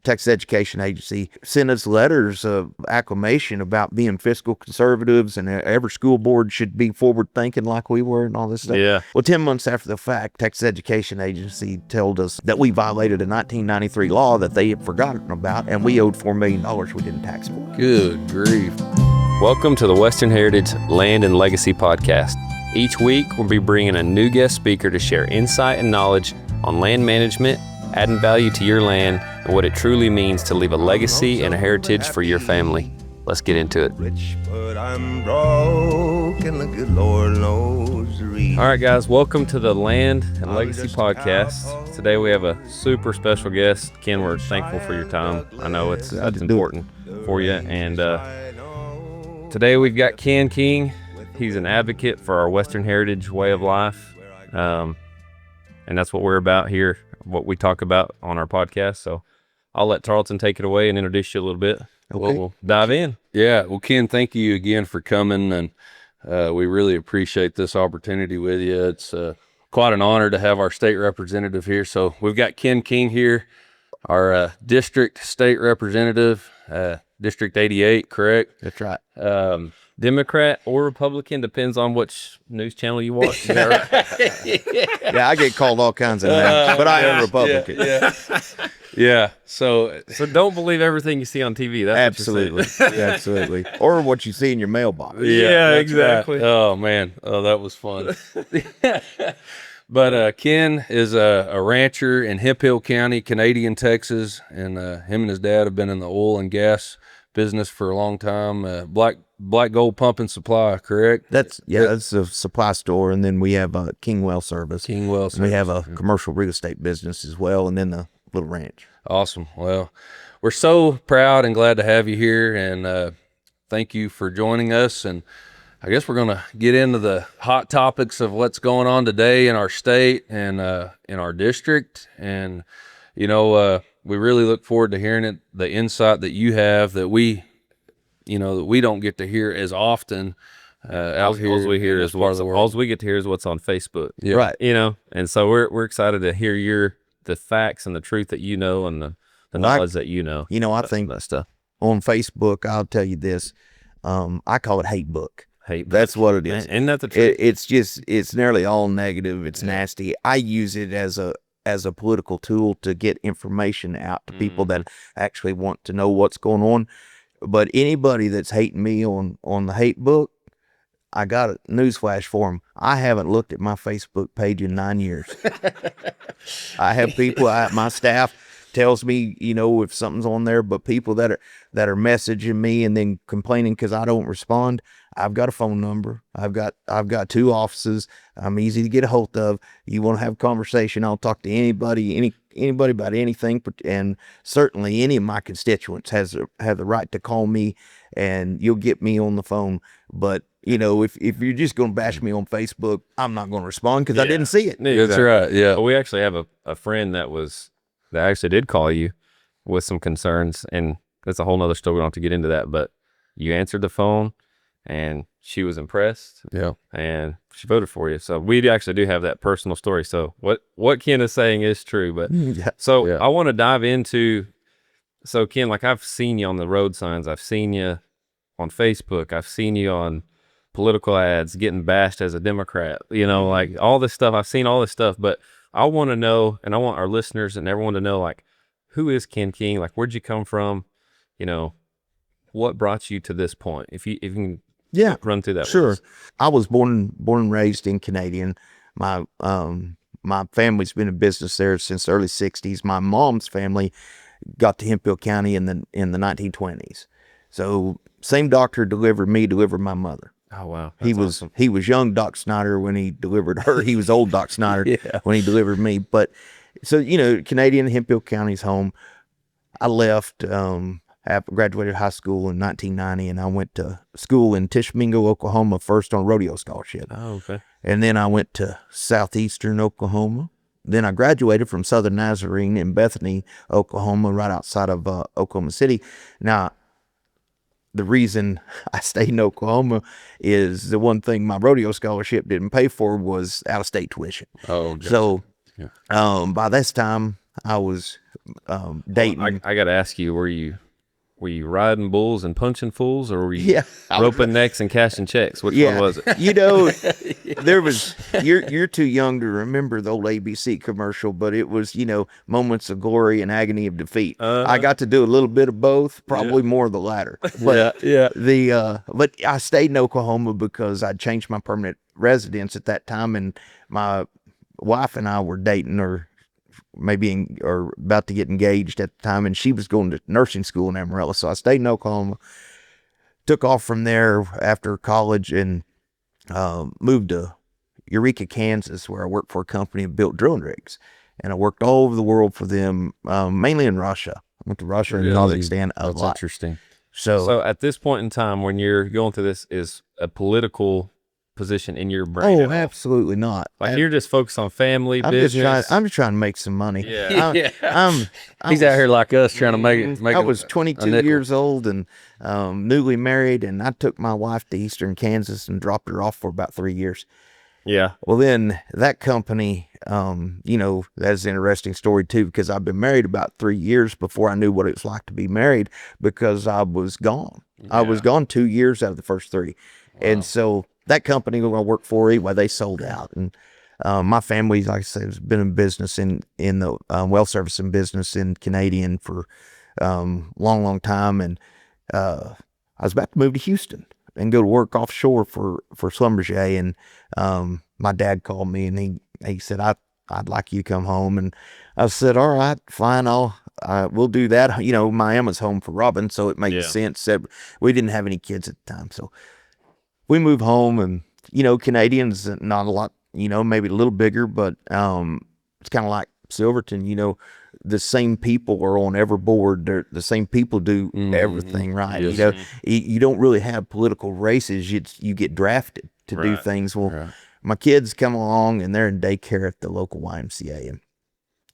Texas Education Agency sent us letters of acclamation about being fiscal conservatives and every school board should be forward thinking like we were and all this stuff. Yeah. Well, 10 months after the fact, Texas Education Agency told us that we violated a 1993 law that they had forgotten about, and we owed $4 million we didn't tax for. Good grief. Welcome to the Western Heritage Land and Legacy Podcast. Each week, we'll be bringing a new guest speaker to share insight and knowledge on land management, adding value to your land, and what it truly means to leave a legacy and a heritage for your family. Let's get into it. Rich, but I'm broke, and the good Lord knows the reason. All right, guys, welcome to the Land and Legacy Podcast. Today we have a super special guest. Ken, we're thankful for your time. I know it's important for you. And today we've got Ken King. He's an advocate for our Western Heritage way of life. And that's what we're about here, what we talk about on our podcast. So I'll let Tarleton take it away and introduce you a little bit. Okay. We'll dive in. Yeah. Well, Ken, thank you again for coming, and we really appreciate this opportunity with you. It's quite an honor to have our state representative here. So we've got Ken King here, our district state representative, District 88, correct? That's right. Democrat or Republican, depends on which news channel you watch. Is that right? Yeah, I get called all kinds of names, but I am a Republican. Yeah. So don't believe everything you see on TV. That's Absolutely. Absolutely. Or what you see in your mailbox. Yeah, that's exactly. right. Oh man. Oh, that was fun. But Ken is a rancher in Hemp Hill County, Canadian, Texas, and him and his dad have been in the oil and gas business for a long time. Black Gold Pump and Supply, correct? That's a supply store, and then we have a King Well Service. King Well And we have Service. a commercial real estate business as well, and then the little ranch. Awesome. Well, we're so proud and glad to have you here, and thank you for joining us. And I guess we're going to get into the hot topics of what's going on today in our state and in our district. And, we really look forward to hearing the insight that you have that we don't get to hear as often out here. All we hear is part of the world. all we get to hear is what's on Facebook. Yeah. Right. And so we're excited to hear the facts and the truth that and the knowledge that I think that stuff. on Facebook, I'll tell you this, I call it hate book. Hate. That's what it is. Isn't that the truth? It's nearly all negative. It's nasty. I use it as a political tool to get information out to people that actually want to know what's going on. But anybody that's hating me on the hate book, I got a newsflash for them. I haven't looked at my Facebook page in 9 years. I have people, my staff tells me, if something's on there, but people that are messaging me and then complaining because I don't respond, I've got a phone number. I've got 2 offices. I'm easy to get a hold of. You want to have a conversation, I'll talk to anybody about anything, and certainly any of my constituents have the right to call me, and you'll get me on the phone. But if you're just going to bash me on Facebook, I'm not going to respond because I didn't see it. That's right. Yeah. Well, we actually have a friend that actually did call you with some concerns, and that's a whole nother story. We don't have to get into that, but you answered the phone and she was impressed. Yeah. And she voted for you. So we actually do have that personal story. So what Ken is saying is true, but I want to dive into, so Ken, like I've seen you on the road signs. I've seen you on Facebook. I've seen you on political ads getting bashed as a Democrat, like all this stuff. I've seen all this stuff, but I want to know, and I want our listeners and everyone to know, like, who is Ken King? Like, where'd you come from? What brought you to this point? If you can run through that. Sure. I was born and raised in Canadian. My family's been in business there since the early 60s. My mom's family got to Hemp Hill County in the 1920s. So same doctor delivered my mother. Oh, wow. He was young Doc Snyder when he delivered her. He was old Doc Snyder when he delivered me. But so, Canadian, Hemp Hill County's home. I left, graduated high school in 1990, and I went to school in Tishomingo, Oklahoma, first on Rodeo scholarship. Oh, okay. And then I went to southeastern Oklahoma. Then I graduated from Southern Nazarene in Bethany, Oklahoma, right outside of Oklahoma City. Now, the reason I stayed in Oklahoma is the one thing my rodeo scholarship didn't pay for was out-of-state tuition. Oh, gotcha. So by this time, I was Dayton. I got to ask you, were you riding bulls and punching fools, or were you Yeah, roping necks and cashing checks? Which one was it? You know, there was, you're too young to remember the old ABC commercial, but it was, moments of glory and agony of defeat. I got to do a little bit of both, probably more of the latter. But but I stayed in Oklahoma because I'd changed my permanent residence at that time, and my wife and I were dating, or about to get engaged at the time, and she was going to nursing school in Amarillo. So I stayed in Oklahoma, took off from there after college, and moved to Eureka, Kansas, where I worked for a company that built drilling rigs. And I worked all over the world for them, mainly in Russia. I went to Russia and Kazakhstan a lot. That's interesting. So at this point in time, when you're going through this, is a political position in your brain? Oh, absolutely not. Like, you're just focused on family, business. I'm just trying to make some money. Yeah. He's out here like us trying to make it. I was 22 years old and newly married, and I took my wife to Eastern Kansas and dropped her off for about 3 years. Yeah. Well, then that company, that's an interesting story too, because I've been married about 3 years before I knew what it was like to be married, because I was gone. Yeah. I was gone 2 years out of the first 3. Wow. And so that company I worked for, anyway, they sold out. And my family, like I said, has been in business in the well servicing business in Canadian for long time. And I was about to move to Houston and go to work offshore for Schlumberger. And my dad called me, and he said, I'd like you to come home. And I said, all right, fine, we'll do that. Miami's home for Robin, so it makes sense that we didn't have any kids at the time. So we moved home, and, Canadians, not a lot, maybe a little bigger, but it's kind of like Silverton, the same people are on every board. The same people do everything right. Yes. You don't really have political races. You get drafted to do things. Well, my kids come along, and they're in daycare at the local YMCA,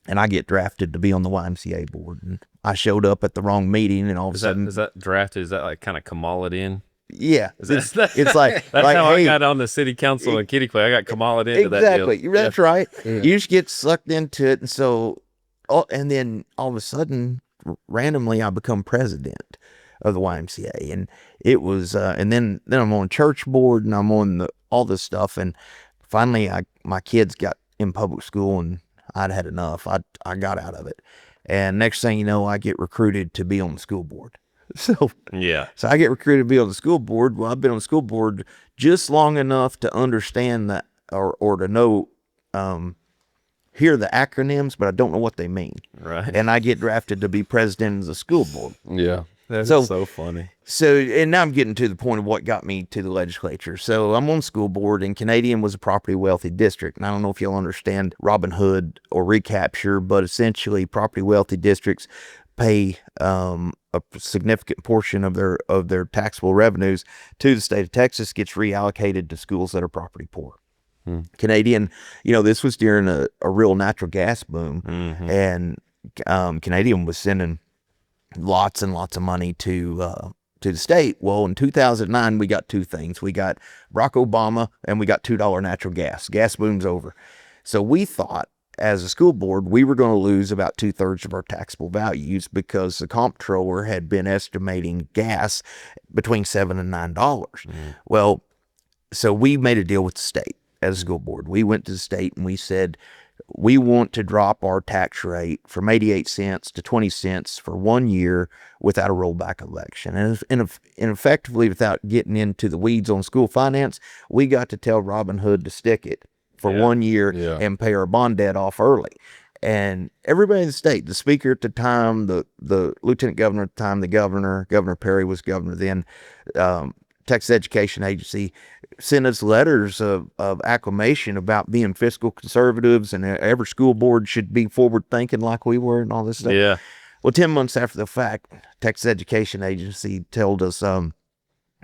and I get drafted to be on the YMCA board. And I showed up at the wrong meeting, and all of a sudden, is that drafted? Is that like kind of Kamala in? Yeah, it's like that's how I got on the city council in Kitty Clay. I got Kamala into that deal. Exactly, that's right. Yeah. You just get sucked into it, and so, and then all of a sudden, randomly, I become president of the YMCA, and it was, and then I'm on church board, and I'm on all this stuff, and finally, my kids got in public school, and I'd had enough. I got out of it, and next thing you know, I get recruited to be on the school board. So I get recruited to be on the school board. Well, I've been on the school board just long enough to understand that, or to know, hear the acronyms, but I don't know what they mean. Right. And I get drafted to be president of the school board. Yeah. That's so funny. So, and now I'm getting to the point of what got me to the legislature. So I'm on school board, and Canadian was a property wealthy district. And I don't know if you'll understand Robin Hood or recapture, but essentially property wealthy districts pay a significant portion of their taxable revenues to the state of Texas, gets reallocated to schools that are property poor. Canadian, this was during a real natural gas boom, and Canadian was sending lots and lots of money to the state. Well, in 2009, we got two things. We got Barack Obama, and we got $2 natural gas. Gas boom's over. So we thought, as a school board, we were going to lose about 2/3 of our taxable values, because the comptroller had been estimating gas between $7 and $9. Well, so we made a deal with the state as a school board. We went to the state and we said, we want to drop our tax rate from 88 cents to 20 cents for 1 year without a rollback election. And effectively, without getting into the weeds on school finance, we got to tell Robin Hood to stick it for 1 year and pay our bond debt off early. And everybody in the state, the speaker at the time, the lieutenant governor at the time, the governor Perry was governor then, Texas Education Agency, sent us letters of acclamation about being fiscal conservatives, and every school board should be forward thinking like we were, and all this stuff. Yeah. Well, 10 months after the fact, Texas Education Agency told us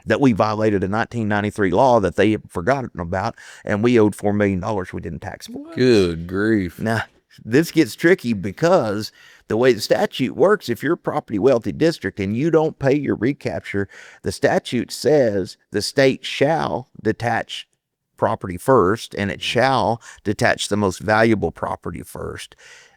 that we violated a 1993 law that they had forgotten about, and we owed $4 million we didn't tax for. Good grief. Now, this gets tricky, because the way the statute works, if you're a property wealthy district and you don't pay your recapture, the statute says the state shall detach property first, and it shall detach the most valuable property first.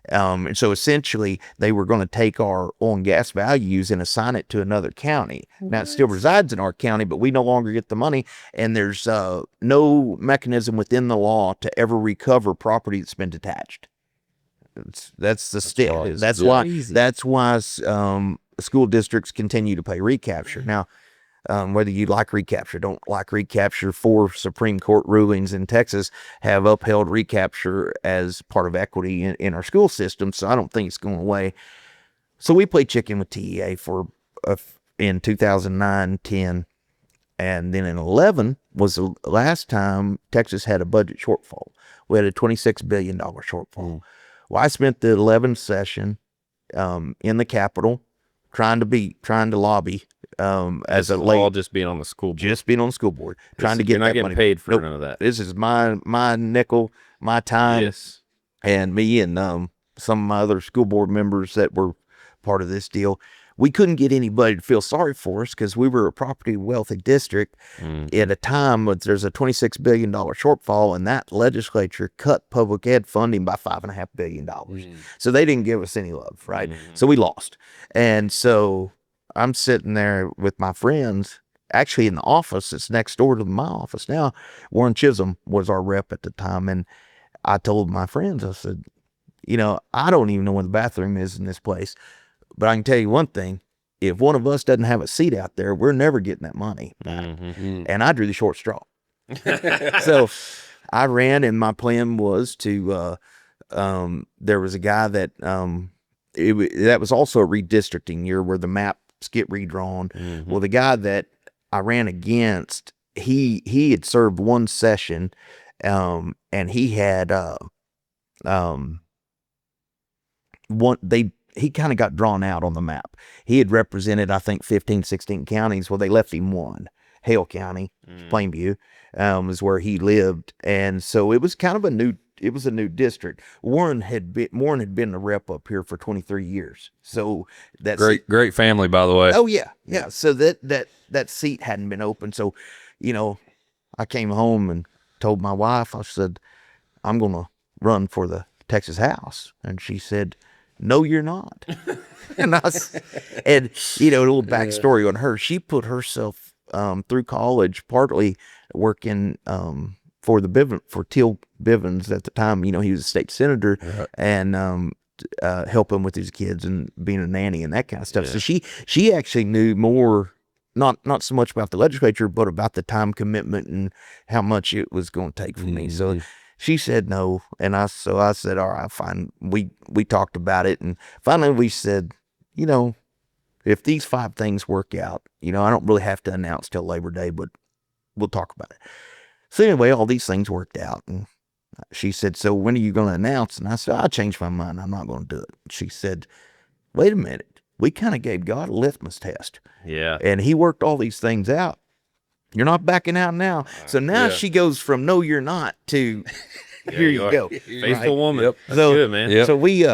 And so essentially they were going to take our oil and gas values and assign it to another county. Now it still resides in our county, but we no longer get the money. And there's no mechanism within the law to ever recover property that's been detached. That's the state. That's why school districts continue to pay recapture. Now, whether you like recapture, don't like recapture, 4 Supreme Court rulings in Texas have upheld recapture as part of equity in our school system. So I don't think it's going away. So we played chicken with TEA in 2009, 10, and then in 11 was the last time Texas had a budget shortfall. We had a $26 billion shortfall. Well, I spent the 11th session in the Capitol trying to lobby as a late, all just being on the school board. Just being on the school board, trying to get you're not that getting money. paid for none of that. This is my nickel, my time, Yes. and me and some of my other school board members that were part of this deal. We couldn't get anybody to feel sorry for us because we were a property wealthy district at a time when there's a $26 billion shortfall, and that legislature cut public ed funding by $5.5 billion. So they didn't give us any love, right? So we lost. And so I'm sitting there with my friends, actually in the office that's next door to my office now. Warren Chisholm was our rep at the time. And I told my friends, I said, I don't even know where the bathroom is in this place. But I can tell you one thing, if one of us doesn't have a seat out there, we're never getting that money back. And I drew the short straw. So I ran, and my plan was to, there was a guy that, that was also a redistricting year where the maps get redrawn. Well, the guy that I ran against, he had served one session, and he had, he kind of got drawn out on the map. He had represented, I think, 15, 16 counties. Well, they left him one. Hale County, Plainview, is where he lived. And so it was kind of a new district. Warren had been a rep up here for 23 years. So that's great family, by the way. Oh yeah. Yeah. So that seat hadn't been open. So, I came home and told my wife, I said, I'm going to run for the Texas House. And she said, no, you're not. and a little backstory on her. She put herself through college, partly working for Teal Bivens at the time. He was a state senator, and helping with his kids and being a nanny and that kind of stuff. So she actually knew more, not so much about the legislature, but about the time commitment and how much it was going to take for me. So she said no, and so I said, all right, fine. We talked about it, and finally we said, if these 5 things work out, I don't really have to announce till Labor Day, but we'll talk about it. So anyway, all these things worked out, and she said, so when are you going to announce? And I said, I changed my mind. I'm not going to do it. She said, wait a minute. We kind of gave God a litmus test. Yeah. And he worked all these things out. You're not backing out now. So now she goes from no, you're not to here you go. Faithful woman. Yep. That's good, man. Yep. So we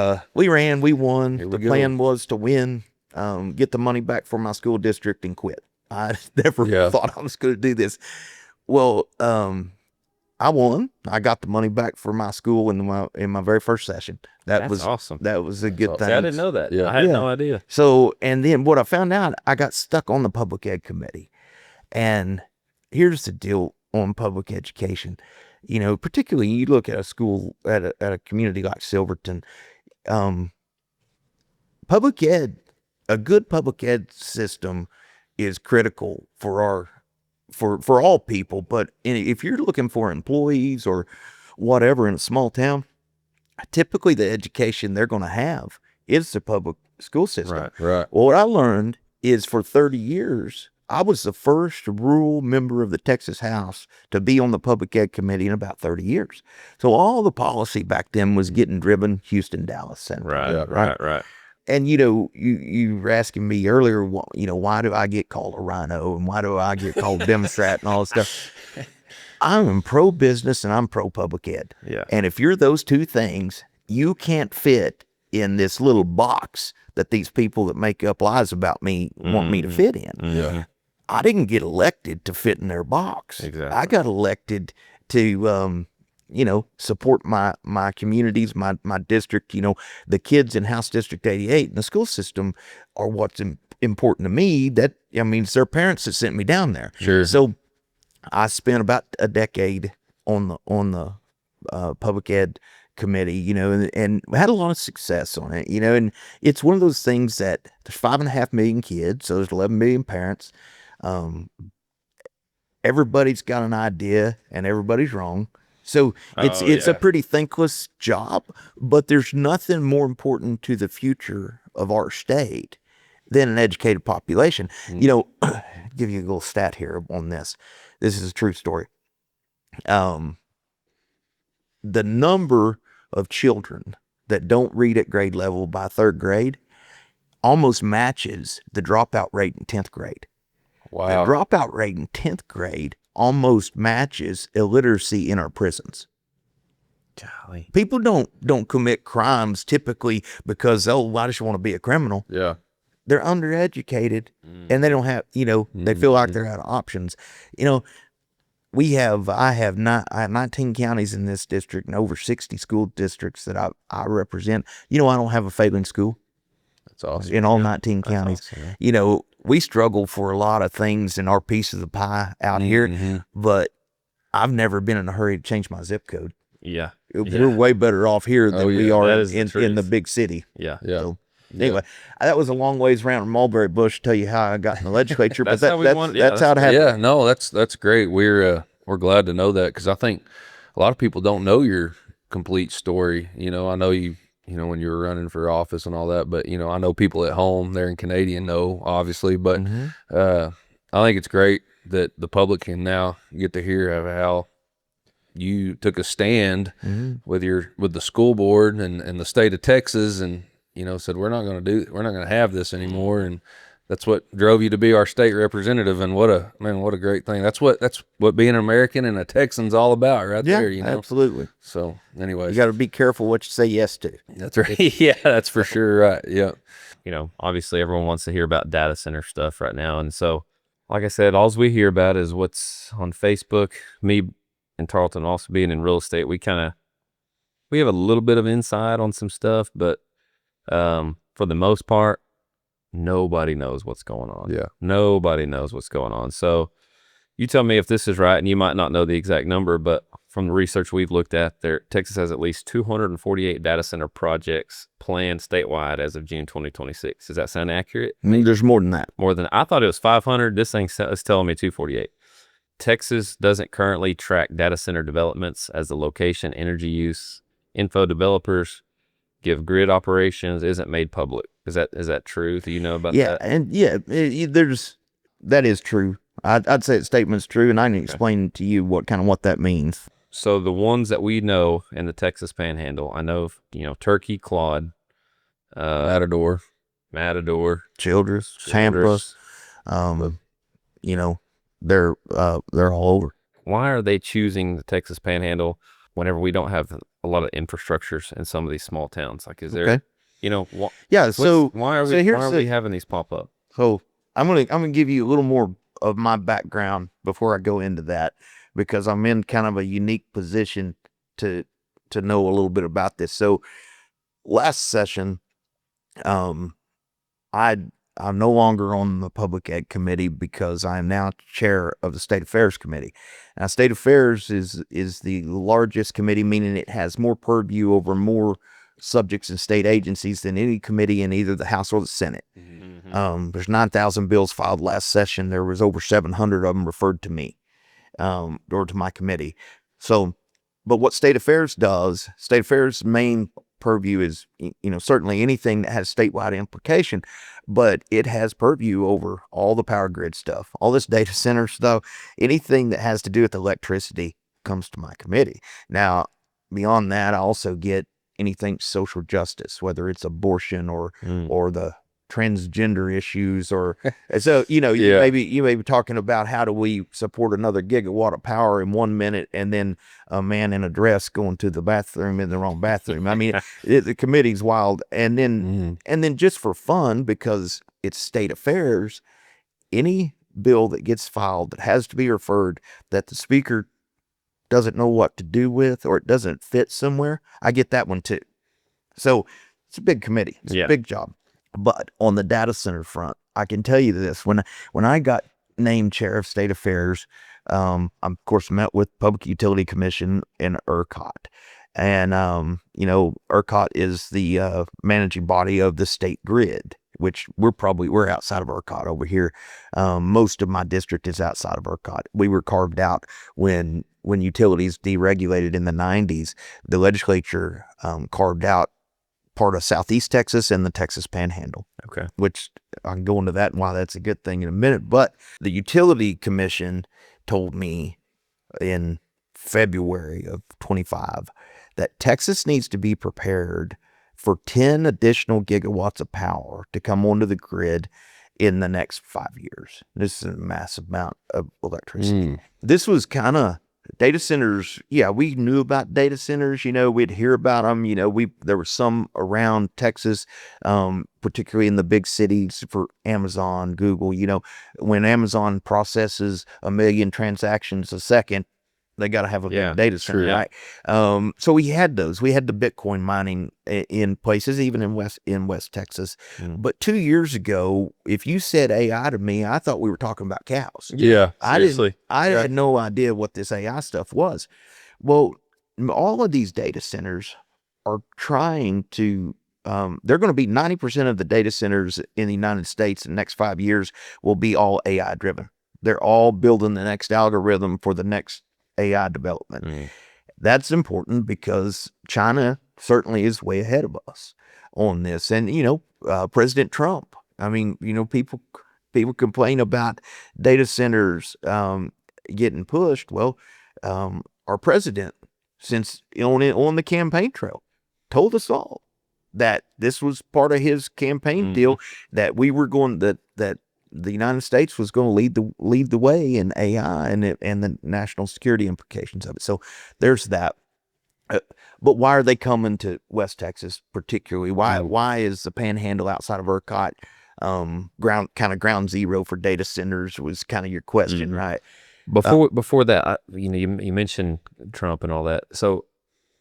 ran, we won. The plan was to win, get the money back for my school district and quit. I never thought I was going to do this. Well, I won. I got the money back for my school in my very first session. That's was awesome. That was a good thing. See, I didn't know that. Yeah. I had no idea. So, and then what I found out, I got stuck on the public ed committee. And here's the deal on public education. Particularly you look at a school, at a community like Silverton, public ed, a good public ed system is critical for all people. But if you're looking for employees or whatever in a small town, typically the education they're going to have is the public school system. Right. Well, what I learned is for 30 years, I was the first rural member of the Texas House to be on the public ed committee in about 30 years. So all the policy back then was getting driven Houston, Dallas, Central. Right. And, you were asking me earlier, why do I get called a rhino and why do I get called Democrat and all this stuff? I'm pro-business and I'm pro-public ed. Yeah. And if you're those two things, you can't fit in this little box that these people that make up lies about me want me to fit in. Yeah. I didn't get elected to fit in their box. Exactly. I got elected to support my communities, my district. The kids in House District 88 and the school system are what's important to me. It's their parents that sent me down there. Sure. So I spent about a decade on the public ed committee, and had a lot of success on it, and it's one of those things that there's 5.5 million kids, so there's 11 million parents. Everybody's got an idea and everybody's wrong. So it's a pretty thankless job, but there's nothing more important to the future of our state than an educated population. Give you a little stat here on this. This is a true story. The number of children that don't read at grade level by 3rd grade almost matches the dropout rate in 10th grade. Wow. The dropout rate in 10th grade almost matches illiteracy in our prisons. Golly. People don't commit crimes typically because, I just want to be a criminal. Yeah. They're undereducated and they don't have, they feel like they're out of options. I have 19 counties in this district and over 60 school districts that I represent. I don't have a failing school. That's awesome. In all 19 counties. Awesome, we struggle for a lot of things in our piece of the pie out here, but I've never been in a hurry to change my zip code. Yeah. We're way better off here than we are in the big city. Yeah. Yeah. So, anyway, that was a long ways around Mulberry Bush to tell you how I got in the legislature, but that's how it happened. Yeah, no, that's great. We're glad to know that, because I think a lot of people don't know your complete story. I know you when you were running for office and all that, but I know people at home there in Canadian know, obviously, but I think it's great that the public can now get to hear of how you took a stand with the school board and the state of Texas, and said we're not going to have this anymore, and that's what drove you to be our state representative. And what a great thing. That's what being an American and a Texan's all about, right there. Absolutely. So, anyways, you got to be careful what you say yes to. That's right. Yeah, that's for sure. Right. Yeah. Obviously everyone wants to hear about data center stuff right now, and so, like I said, all we hear about is what's on Facebook. Me and Tarleton also being in real estate, we have a little bit of insight on some stuff, but for the most part, nobody knows what's going on. Yeah. Nobody knows what's going on. So you tell me if this is right, and you might not know the exact number, but from the research we've looked at, Texas has at least 248 data center projects planned statewide as of June 2026. Does that sound accurate? There's more than that. I thought it was 500. This thing is telling me 248. Texas doesn't currently track data center developments as the location, energy use, info developers give grid operations isn't made public. Is that true? Do you know about that? That is true. I'd say the statement's true, and I can explain to you what that means. So the ones that we know in the Texas Panhandle, I know, Turkey, Claude, Matador, Childress, Tampa, they're all over. Why are they choosing the Texas Panhandle whenever we don't have a lot of infrastructures in some of these small towns? Like, is there, why are we having these pop up? So I'm gonna give you a little more of my background before I go into that, because I'm in kind of a unique position to know a little bit about this. So last session, I'm no longer on the public ed committee because I am now chair of the state affairs committee. Now, state affairs is the largest committee, meaning it has more purview over more subjects and state agencies than any committee in either the House or the Senate. There's 9,000 bills filed last session. There was over 700 of them referred to me or to my committee. So, but what state affairs does, state affairs' main purview is, certainly anything that has statewide implication, but it has purview over all the power grid stuff, all this data center stuff, anything that has to do with electricity comes to my committee. Now, beyond that, I also get anything social justice, whether it's abortion or the transgender issues, or so you may be talking about how do we support another gigawatt of power in 1 minute, and then a man in a dress going to the bathroom in the wrong bathroom. I mean, the committee's wild. And then just for fun, because it's state affairs, any bill that gets filed that has to be referred, that the speaker doesn't know what to do with, or it doesn't fit somewhere, I get that one too. So it's a big committee. It's a big job. But on the data center front, I can tell you this: when I got named chair of state affairs, I of course met with Public Utility Commission and ERCOT, and ERCOT is the managing body of the state grid, which we're outside of ERCOT over here. Most of my district is outside of ERCOT. We were carved out when utilities deregulated in the 90s. The legislature carved out part of Southeast Texas and the Texas Panhandle. Okay. Which I can go into that and why that's a good thing in a minute. But the Utility Commission told me in February of 25 that Texas needs to be prepared for 10 additional gigawatts of power to come onto the grid in the next 5 years. This is a massive amount of electricity. This was kind of data centers. Yeah, we knew about data centers. We'd hear about them. There were some around Texas, particularly in the big cities for Amazon, Google. When Amazon processes 1 million transactions a second, they got to have a big data center, right? So we had those. We had the Bitcoin mining in places, even in West Texas. But 2 years ago, if you said AI to me, I thought we were talking about cows. Yeah, seriously. I had no idea what this AI stuff was. Well, all of these data centers are trying to. They're going to be 90% of the data centers in the United States in the next 5 years will be all AI driven. They're all building the next algorithm for the next AI development. That's important because China certainly is way ahead of us on this. And, President Trump, people complain about data centers getting pushed. Well, our president, since on the campaign trail, told us all that this was part of his campaign deal, that we were going, that the United States was going to lead the way in AI and the national security implications of it. So there's that. But why are they coming to West Texas particularly? Why is the Panhandle outside of ERCOT ground zero for data centers? Was kind of your question, right? Before that, you mentioned Trump and all that. So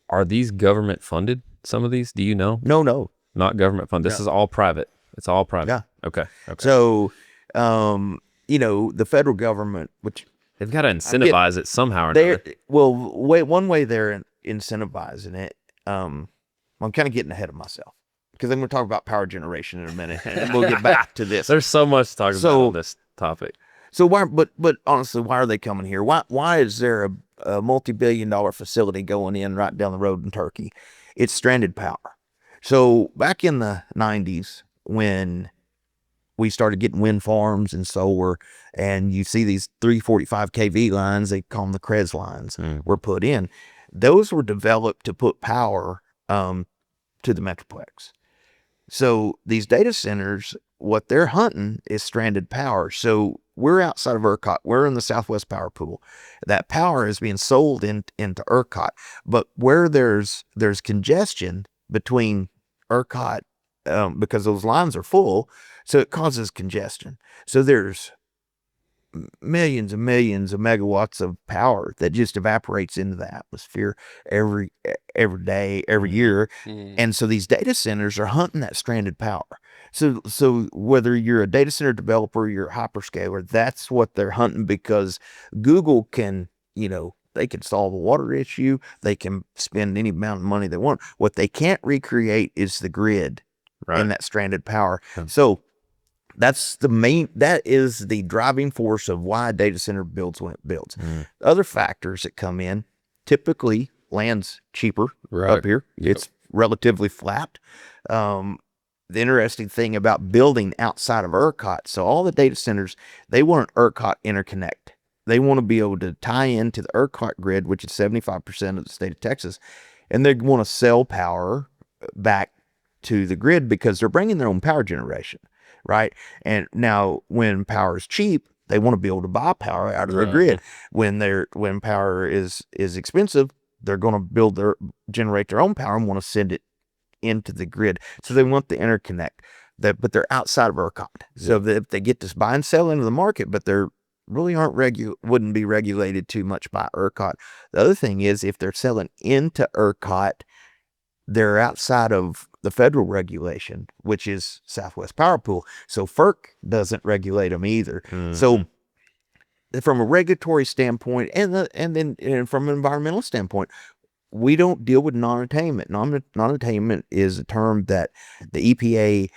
are these government funded? Some of these, do you know? No, not government funded. This is all private. It's all private. Yeah. Okay. So. The federal government, which they've got to incentivize it somehow or another. One way they're incentivizing it. I'm kind of getting ahead of myself because I'm going to talk about power generation in a minute, and we'll get back to this. There's so much to talk about on this topic. So why? But honestly, why are they coming here? Why is there a multi-billion-dollar facility going in right down the road in Turkey? It's stranded power. So back in the 90s, when we started getting wind farms and solar, and you see these 345 kV lines, they call them the CREZ lines, were put in. Those were developed to put power to the Metroplex. So these data centers, what they're hunting is stranded power. So we're outside of ERCOT. We're in the Southwest Power Pool. That power is being sold into ERCOT. But where there's congestion between ERCOT, because those lines are full, so it causes congestion. So there's millions and millions of megawatts of power that just evaporates into the atmosphere every day, every year. And so these data centers are hunting that stranded power. So whether you're a data center developer, you're a hyperscaler, that's what they're hunting, because Google can, they can solve a water issue. They can spend any amount of money they want. What they can't recreate is the grid and that stranded power. So that is the driving force of why a data center builds when it builds. Other factors that come in, typically land's cheaper up here. It's relatively flat. The interesting thing about building outside of ERCOT, so all the data centers, they want an ERCOT interconnect. They want to be able to tie into the ERCOT grid, which is 75% of the state of Texas, and they want to sell power back to the grid because they're bringing their own power generation. Right. And now when power is cheap, they want to be able to buy power out of their grid. When power is expensive, they're going to generate their own power and want to send it into the grid. So they want the interconnect, but they're outside of ERCOT. So that if they get to buy and sell into the market, but they're really wouldn't be regulated too much by ERCOT. The other thing is, if they're selling into ERCOT, they're outside of the federal regulation, which is Southwest Power Pool. So FERC doesn't regulate them either. So from a regulatory standpoint, and from an environmental standpoint, we don't deal with non-attainment. Non-attainment is a term that the EPA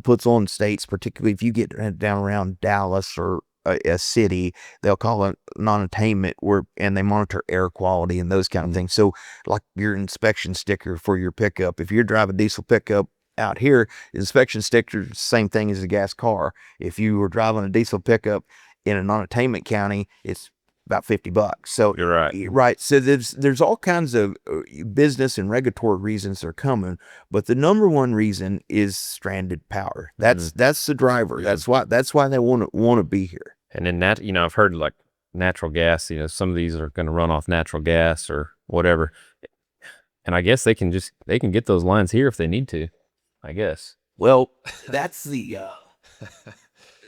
puts on states, particularly if you get down around Dallas or a city, they'll call it non-attainment, and they monitor air quality and those kind of things. So like your inspection sticker for your pickup, if you're driving a diesel pickup out here, the inspection sticker is the same thing as a gas car. If you were driving a diesel pickup in a non-attainment county, it's about $50. So you're right. Right. So there's all kinds of business and regulatory reasons they're coming, but the number one reason is stranded power. That's the driver. Yeah. That's why they want to be here. And then I've heard like natural gas, some of these are going to run off natural gas or whatever. And I guess they can get those lines here if they need to, I guess. Well, that's the,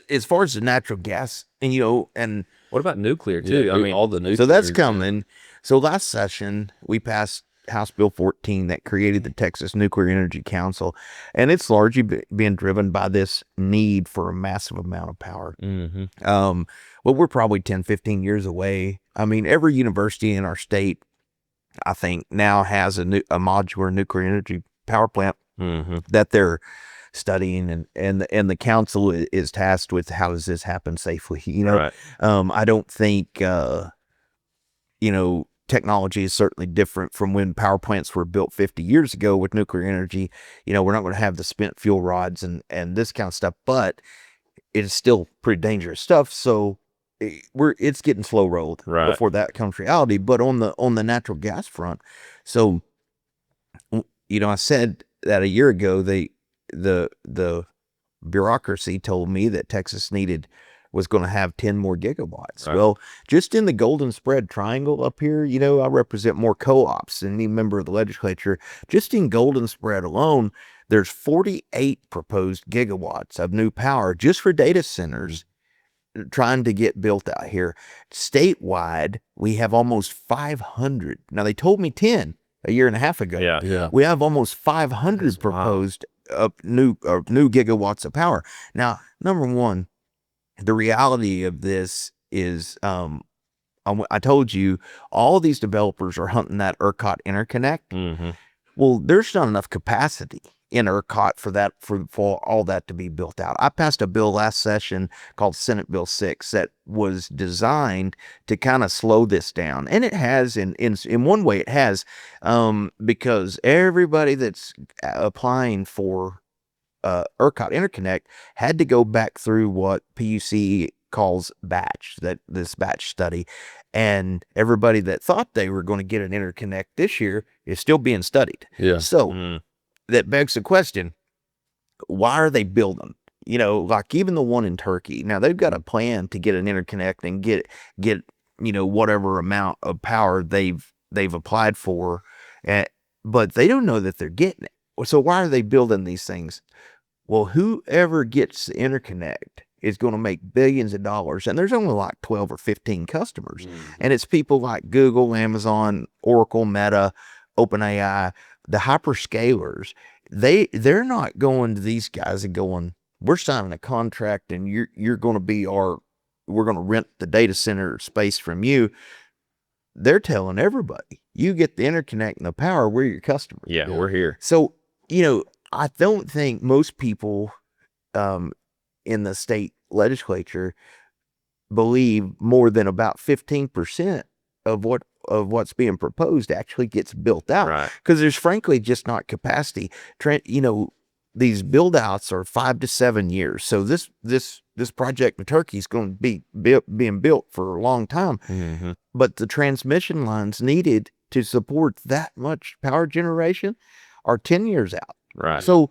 as far as the natural gas and what about nuclear too? Yeah, I mean, all the nuclear. so that's coming. So last session we passed House Bill 14 that created the Texas Nuclear Energy Council, and it's largely being driven by this need for a massive amount of power. Well, we're probably 10, 15 years away. I mean, every university in our state, I think, now has a modular nuclear energy power plant that they're studying, and the council is tasked with how does this happen safely. Right. I don't think technology is certainly different from when power plants were built 50 years ago with nuclear energy. We're not going to have the spent fuel rods and this kind of stuff, but it is still pretty dangerous stuff. So it's getting slow rolled before that comes reality. But on the natural gas front, so I said that a year ago, the bureaucracy told me that Texas was going to have 10 more gigawatts. Right. Well, just in the Golden Spread Triangle up here, I represent more co-ops than any member of the legislature. Just in Golden Spread alone, there's 48 proposed gigawatts of new power just for data centers trying to get built out here. Statewide, we have almost 500. Now, they told me 10 a year and a half ago. Yeah. We have almost 500 proposed new gigawatts of power. Now, number one, the reality of this is, I told you, all these developers are hunting that ERCOT interconnect. Well, there's not enough capacity in ERCOT for all that to be built out. I passed a bill last session called Senate Bill 6 that was designed to kind of slow this down, and it has in one way it has, because everybody that's applying for ERCOT interconnect had to go back through what PUC calls this batch study, and everybody that thought they were going to get an interconnect this year is still being studied. So that begs the question, why are they building? Like even the one in Turkey, now they've got a plan to get an interconnect and get whatever amount of power they've applied for, but they don't know that they're getting it. So why are they building these things? Well, whoever gets the interconnect is going to make billions of dollars, and there's only like 12 or 15 customers, and it's people like Google, Amazon, Oracle, Meta, OpenAI, the hyperscalers. They're not going to these guys and going, we're signing a contract, and you're going to be we're going to rent the data center space from you. They're telling everybody, you get the interconnect and the power, we're your customer. Yeah, we're here. So, I don't think most people in the state legislature believe more than about 15% of what's being proposed actually gets built out. Right. Because there's frankly just not capacity. These build outs are 5 to 7 years. So this project in Turkey is going to be being built for a long time. But the transmission lines needed to support that much power generation are 10 years out. Right. So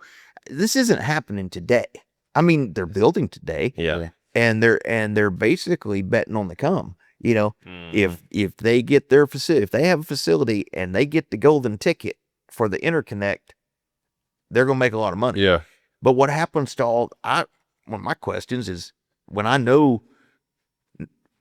this isn't happening today. I mean, they're building today. Yeah. And they're basically betting on the come. If they get their facility, if they have a facility and they get the golden ticket for the interconnect, they're going to make a lot of money. Yeah. But what happens to one of my questions is, when I know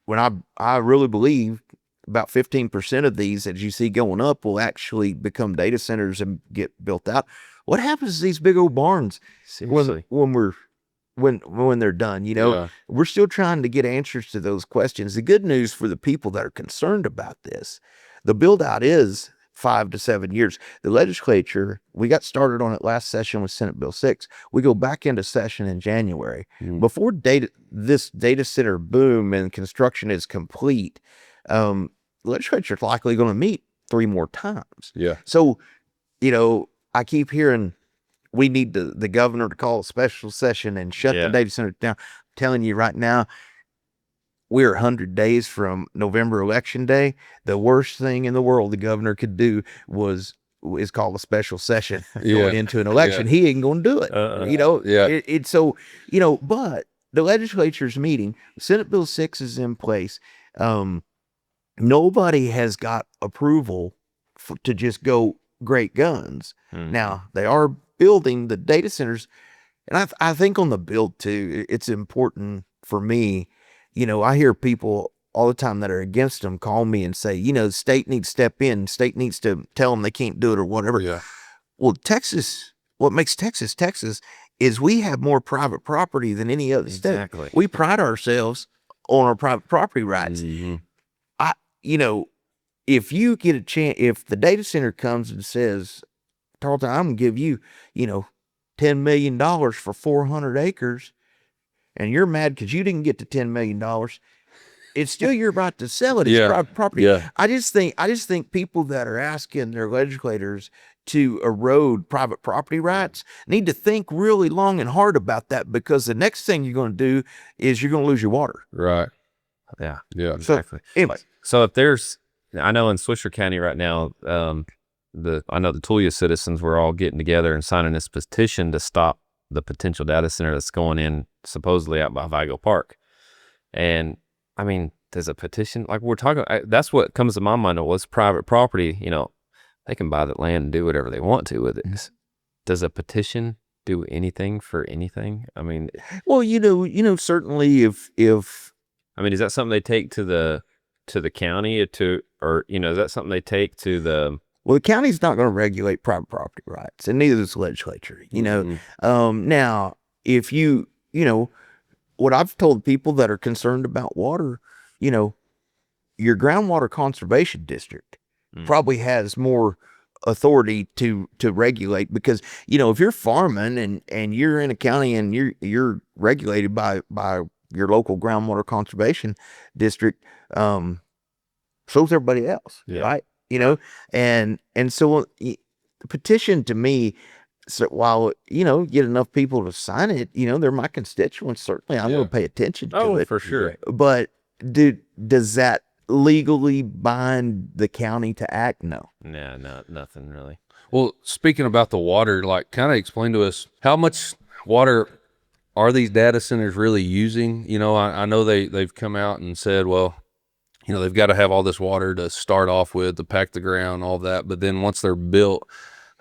I really believe about 15% of these that you see going up will actually become data centers and get built out. What happens to these big old barns Seriously. when they're done? You know, we're still trying to get answers to those questions. The good news for the people that are concerned about this, the build out is 5 to 7 years. The legislature, we got started on it last session with Senate Bill 6. We go back into session in January. Before this data center boom and construction is complete, the legislature is likely going to meet 3 more times. Yeah. So, you know, I keep hearing we need the governor to call a special session and shut the data center down. I'm telling you right now, we're 100 days from November election day. The worst thing in the world the governor could do is call a special session going into an election. He ain't going to do it. You know, it's so, you know, but the legislature's meeting, Senate Bill 6 is in place. Nobody has got approval to just go great guns. Now, they are building the data centers. And I think on the build too, it's important for me. You know, I hear people all the time that are against them call me and say, you know, the state needs to step in. State needs to tell them they can't do it or whatever. Yeah. Well, Texas, what makes Texas Texas is we have more private property than any other state. We pride ourselves on our private property rights. You know, if you get a chance, if the data center comes and says, Tarleton, I'm going to give you, you know, $10 million for 400 acres, and you're mad because you didn't get the $10 million, it's still your right to sell it. It's private property. I just think people that are asking their legislators to erode private property rights need to think really long and hard about that, because the next thing you're going to do is you're going to lose your water. Right. Yeah. Yeah. Exactly. So, anyway. So if there's, I know in Swisher County right now, I know the Tulia citizens were all getting together and signing this petition to stop the potential data center that's going in supposedly out by Vigo Park. And I mean, there's a petition, like we're talking, that's what comes to my mind. Was private property, you know, they can buy that land and do whatever they want to with it. Does a petition do anything for anything? I mean, well, you know, certainly if I mean, is that something they take to the county or, you know, is that something they take to the, well, the county's not going to regulate private property rights, and neither is the legislature, you know. Now, if you know, what I've told people that are concerned about water, you know, your groundwater conservation district probably has more authority to regulate, because, you know, if you're farming and you're in a county and you're regulated by your local groundwater conservation district, so's everybody else, right? You know, and so the petition to me, so while, you know, get enough people to sign it, you know, they're my constituents. Certainly, I'm going to pay attention to it. For sure. But does that legally bind the county to act? No. No, nothing really. Well, speaking about the water, like, kind of explain to us how much water are these data centers really using? You know, I know they've come out and said, well, you know, they've got to have all this water to start off with, to pack the ground, all that. But then once they're built,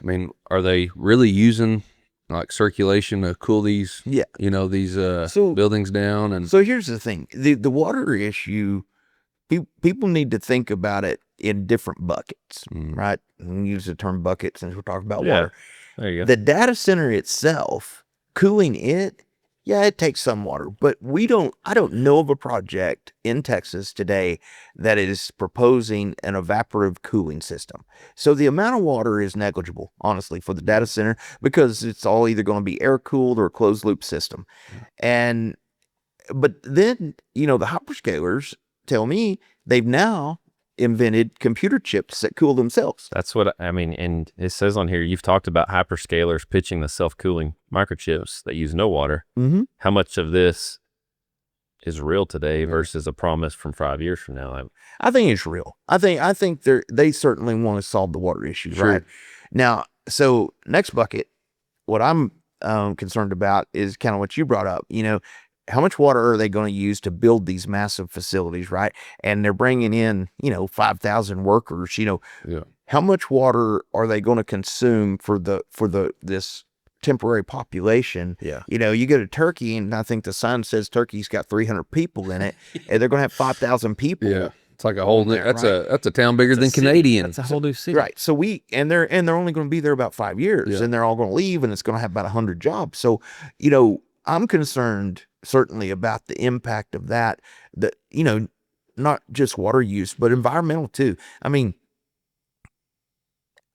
I mean, are they really using like circulation to cool these, you know, these buildings down? And so here's the thing: the water issue, people need to think about it in different buckets, right? We use the term bucket since we're talking about water. There you go. The data center itself, cooling it, it takes some water, but I don't know of a project in Texas today that is proposing an evaporative cooling system. So the amount of water is negligible, honestly, for the data center, because it's all either going to be air cooled or a closed loop system. But then, you know, the hyperscalers tell me they've now invented computer chips that cool themselves. That's what I mean. And it says on here, you've talked about hyperscalers pitching the self-cooling microchips that use no water. How much of this is real today versus a promise from 5 years from now? I think it's real. I think they certainly want to solve the water issues, right? Now, so next bucket, what I'm concerned about is kind of what you brought up. You know, how much water are they going to use to build these massive facilities, right? And they're bringing in, you know, 5,000 workers, you know. How much water are they going to consume for this temporary population. Yeah. You know, you go to Turkey, and I think the sign says Turkey's got 300 people in it, and they're going to have 5,000 people. Yeah. It's like a whole new, there, that's right? a town bigger than city. Canadian. That's a whole new city. Right. So they're only going to be there about 5 years, and they're all going to leave, and it's going to have about 100 jobs. So, you know, I'm concerned certainly about the impact of that, you know, not just water use, but environmental too. I mean,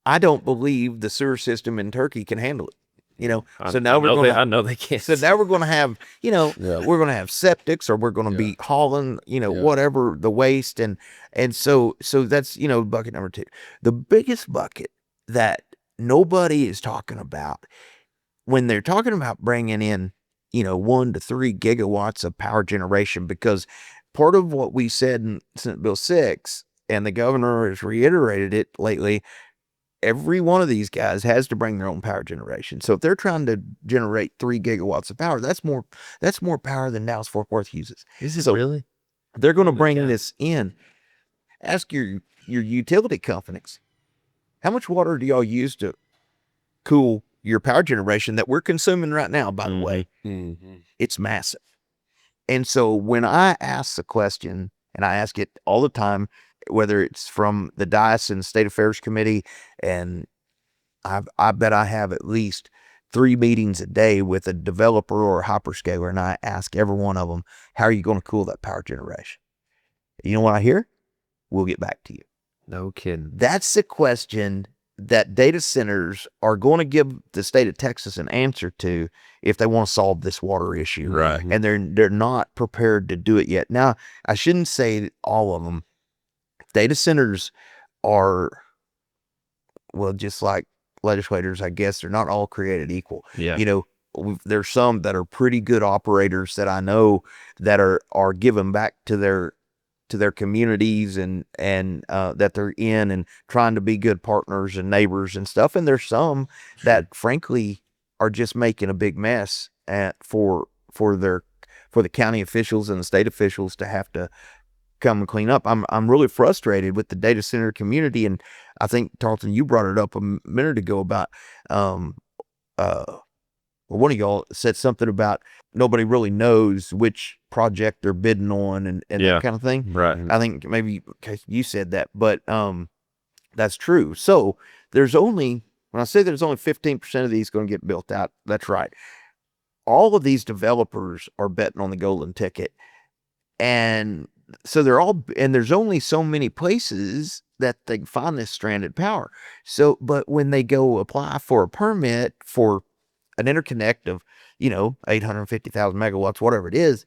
I don't believe the sewer system in Turkey can handle it. You know, so now I know they can't. So now we're going to have, you know, we're going to have septics, or we're going to be hauling, you know, whatever the waste, and so that's, you know, bucket number 2. The biggest bucket that nobody is talking about when they're talking about bringing in, you know, 1 to 3 gigawatts of power generation, because part of what we said in Senate Bill 6, and the governor has reiterated it lately, every one of these guys has to bring their own power generation. So if they're trying to generate 3 gigawatts of power, that's more power than Dallas-Fort Worth uses. Is it so really? They're going to bring this in. Ask your utility companies, how much water do y'all use to cool your power generation that we're consuming right now, by the way? It's massive. And so when I ask the question, and I ask it all the time, whether it's from the Diocesan State Affairs Committee, and I bet I have at least 3 meetings a day with a developer or a hyperscaler, and I ask every one of them, how are you going to cool that power generation? You know what I hear? We'll get back to you. No kidding. That's the question that data centers are going to give the state of Texas an answer to if they want to solve this water issue. Right. And they're not prepared to do it yet. Now, I shouldn't say all of them. Data centers are, well, just like legislators, I guess, they're not all created equal. Yeah. You know, there's some that are pretty good operators that I know that are giving back to their communities and that they're in, and trying to be good partners and neighbors and stuff. And there's some that frankly are just making a big mess for the county officials and the state officials to have to come and clean up. I'm really frustrated with the data center community, and I think, Tarleton, you brought it up a minute ago about one of y'all said something about nobody really knows which project they're bidding on, and that kind of thing. Right. I think maybe you said that, but that's true. So when I say there's only 15% of these going to get built out, that's right. All of these developers are betting on the golden ticket, and so there's only so many places that they can find this stranded power. So, but when they go apply for a permit for an interconnect of, you know, 850,000 megawatts, whatever it is,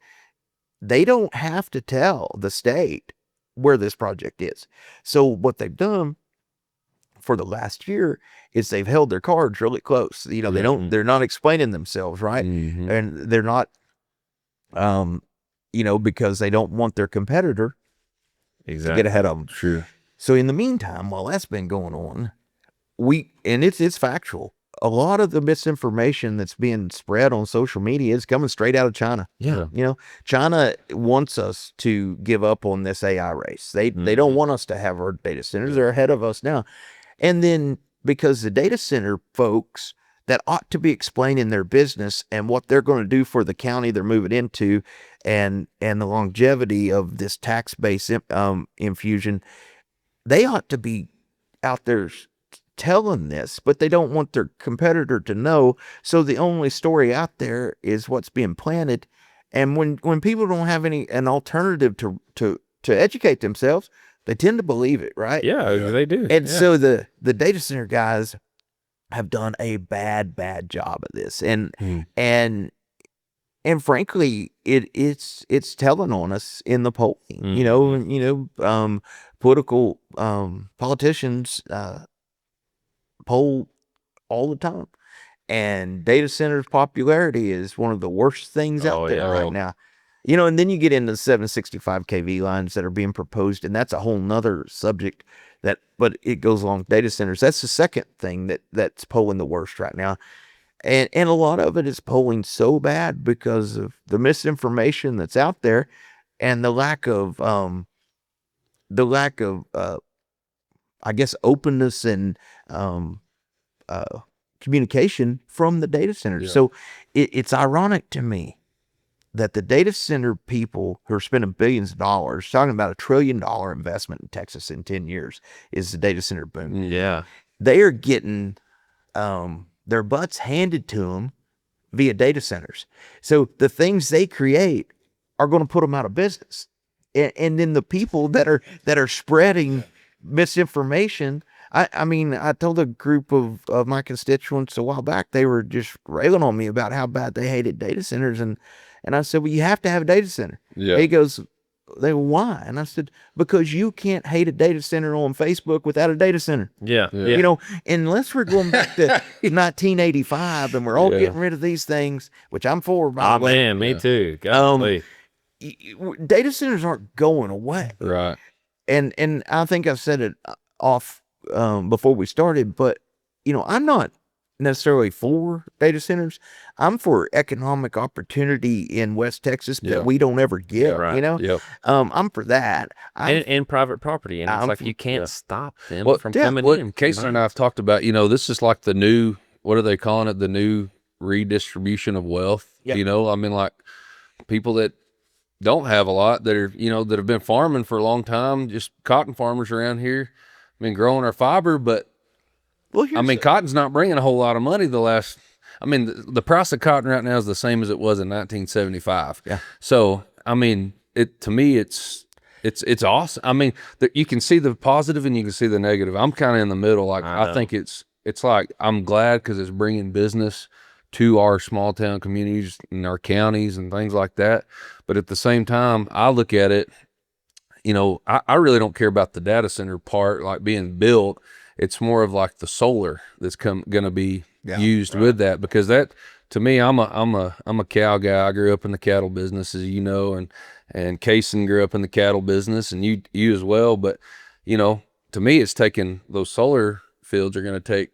they don't have to tell the state where this project is. So what they've done for the last year is they've held their cards really close. You know, they're not explaining themselves, right? And they're not, you know, because they don't want their competitor to get ahead of them. True. So in the meantime, while that's been going on, it's factual. A lot of the misinformation that's being spread on social media is coming straight out of China. Yeah. You know, China wants us to give up on this AI race. They don't want us to have our data centers. They're ahead of us now. And then because the data center folks that ought to be explaining their business and what they're going to do for the county they're moving into, and the longevity of this tax base infusion, they ought to be out there telling this, but they don't want their competitor to know. So the only story out there is what's being planted. And when people don't have an alternative to educate themselves, they tend to believe it, right? Yeah, they do. And so the data center guys have done a bad job of this. And frankly, it's telling on us in the polling. You know, political politicians poll all the time, and data centers popularity is one of the worst things out there right now. You know, and then you get into the 765 kV lines that are being proposed, and that's a whole nother subject but it goes along with data centers. That's the second thing that's polling the worst right now. And a lot of it is polling so bad because of the misinformation that's out there, and the lack of I guess openness and communication from the data centers. Yeah. So it's ironic to me that the data center people who are spending billions of dollars, talking about $1 trillion investment in Texas in 10 years, is the data center boom. Yeah. They are getting their butts handed to them via data centers. So the things they create are going to put them out of business. And then the people that are spreading misinformation. I mean, I told a group of my constituents a while back, they were just railing on me about how bad they hated data centers. And I said, well, you have to have a data center. Yeah. He goes, why? And I said, because you can't hate a data center on Facebook without a data center. Yeah. You know, unless we're going back to 1985 and we're all getting rid of these things, which I'm for, by the way. Man, me too. Golly. Data centers aren't going away. Right. And I think I've said it off before we started, but you know, I'm not necessarily for data centers. I'm for economic opportunity in West Texas that we don't ever get. right. You know, Yep. I'm for that. And private property, and it's I'm like for- you can't stop them Well, from coming in. Cayson and I have talked about, you know, this is like the new, what are they calling it? The new redistribution of wealth. Yep. You know, I mean, like people that don't have a lot that are, you know, that have been farming for a long time, just cotton farmers around here, been growing our fiber, but Well, I mean, cotton's not bringing a whole lot of money the price of cotton right now is the same as it was in 1975. Yeah. So, I mean, to me, it's awesome. I mean, you can see the positive and you can see the negative. I'm kind of in the middle. Like, I think it's like, I'm glad because it's bringing business to our small town communities and our counties and things like that. But at the same time, I look at it, you know, I really don't care about the data center part, like being built. It's more of like the solar that's going to be used with that, because that, to me, I'm a cow guy. I grew up in the cattle business, as you know, and Cayson grew up in the cattle business, and you as well. But you know, to me, it's taking those solar fields are going to take,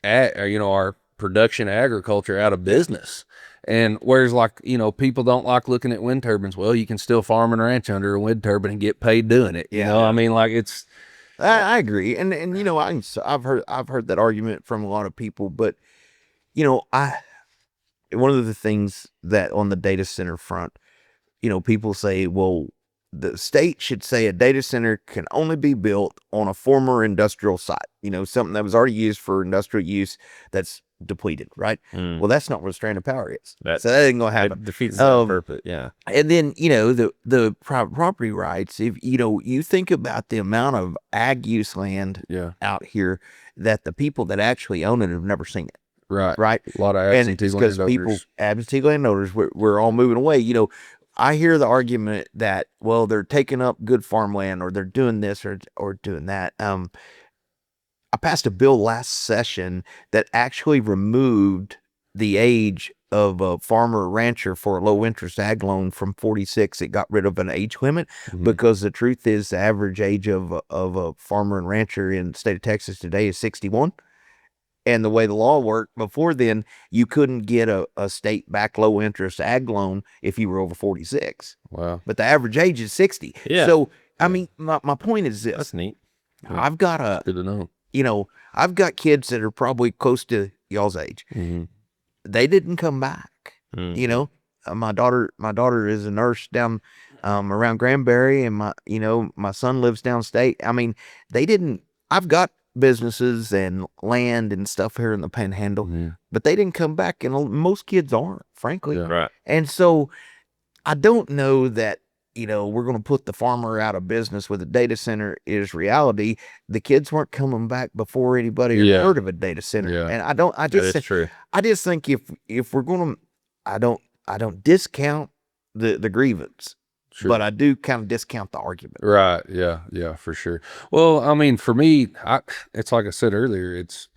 our production agriculture out of business. And whereas, like, you know, people don't like looking at wind turbines. Well, you can still farm and ranch under a wind turbine and get paid doing it. You know, I mean, like it's. I agree, and you know, I've heard that argument from a lot of people, but you know, one of the things that on the data center front, you know, people say, well, the state should say a data center can only be built on a former industrial site, you know, something that was already used for industrial use that's depleted, right? Well, that's not what a strand of power is. So that ain't gonna happen. It defeats the purpose. Yeah. And then, you know, the private property rights, if you know, you think about the amount of ag use land out here that the people that actually own it have never seen it. Right. A lot of absentee landowners. Absentee landowners, we're all moving away. You know, I hear the argument that, well, they're taking up good farmland, or they're doing this or doing that. I passed a bill last session that actually removed the age of a farmer or rancher for a low interest ag loan from 46. It got rid of an age limit because the truth is the average age of a farmer and rancher in the state of Texas today is 61. And the way the law worked before then, you couldn't get a state-backed low-interest ag loan if you were over 46. Wow. But the average age is 60. Yeah. So, I mean, my point is this. That's neat. I've got Good to know. you know, I've got kids that are probably close to y'all's age. They didn't come back. You know, my daughter is a nurse down around Granbury, and my son lives downstate. I mean, I've got businesses and land and stuff here in the Panhandle, but they didn't come back, and most kids aren't, frankly. Yeah. Right. And so I don't know that, you know, we're going to put the farmer out of business with a data center is reality. The kids weren't coming back before anybody had heard of a data center. Yeah. And I just true. I just think if we're going to, I don't discount the grievance, but I do kind of discount the argument. Right. Yeah. Yeah, for sure. Well, I mean, for me, it's like I said earlier, it's,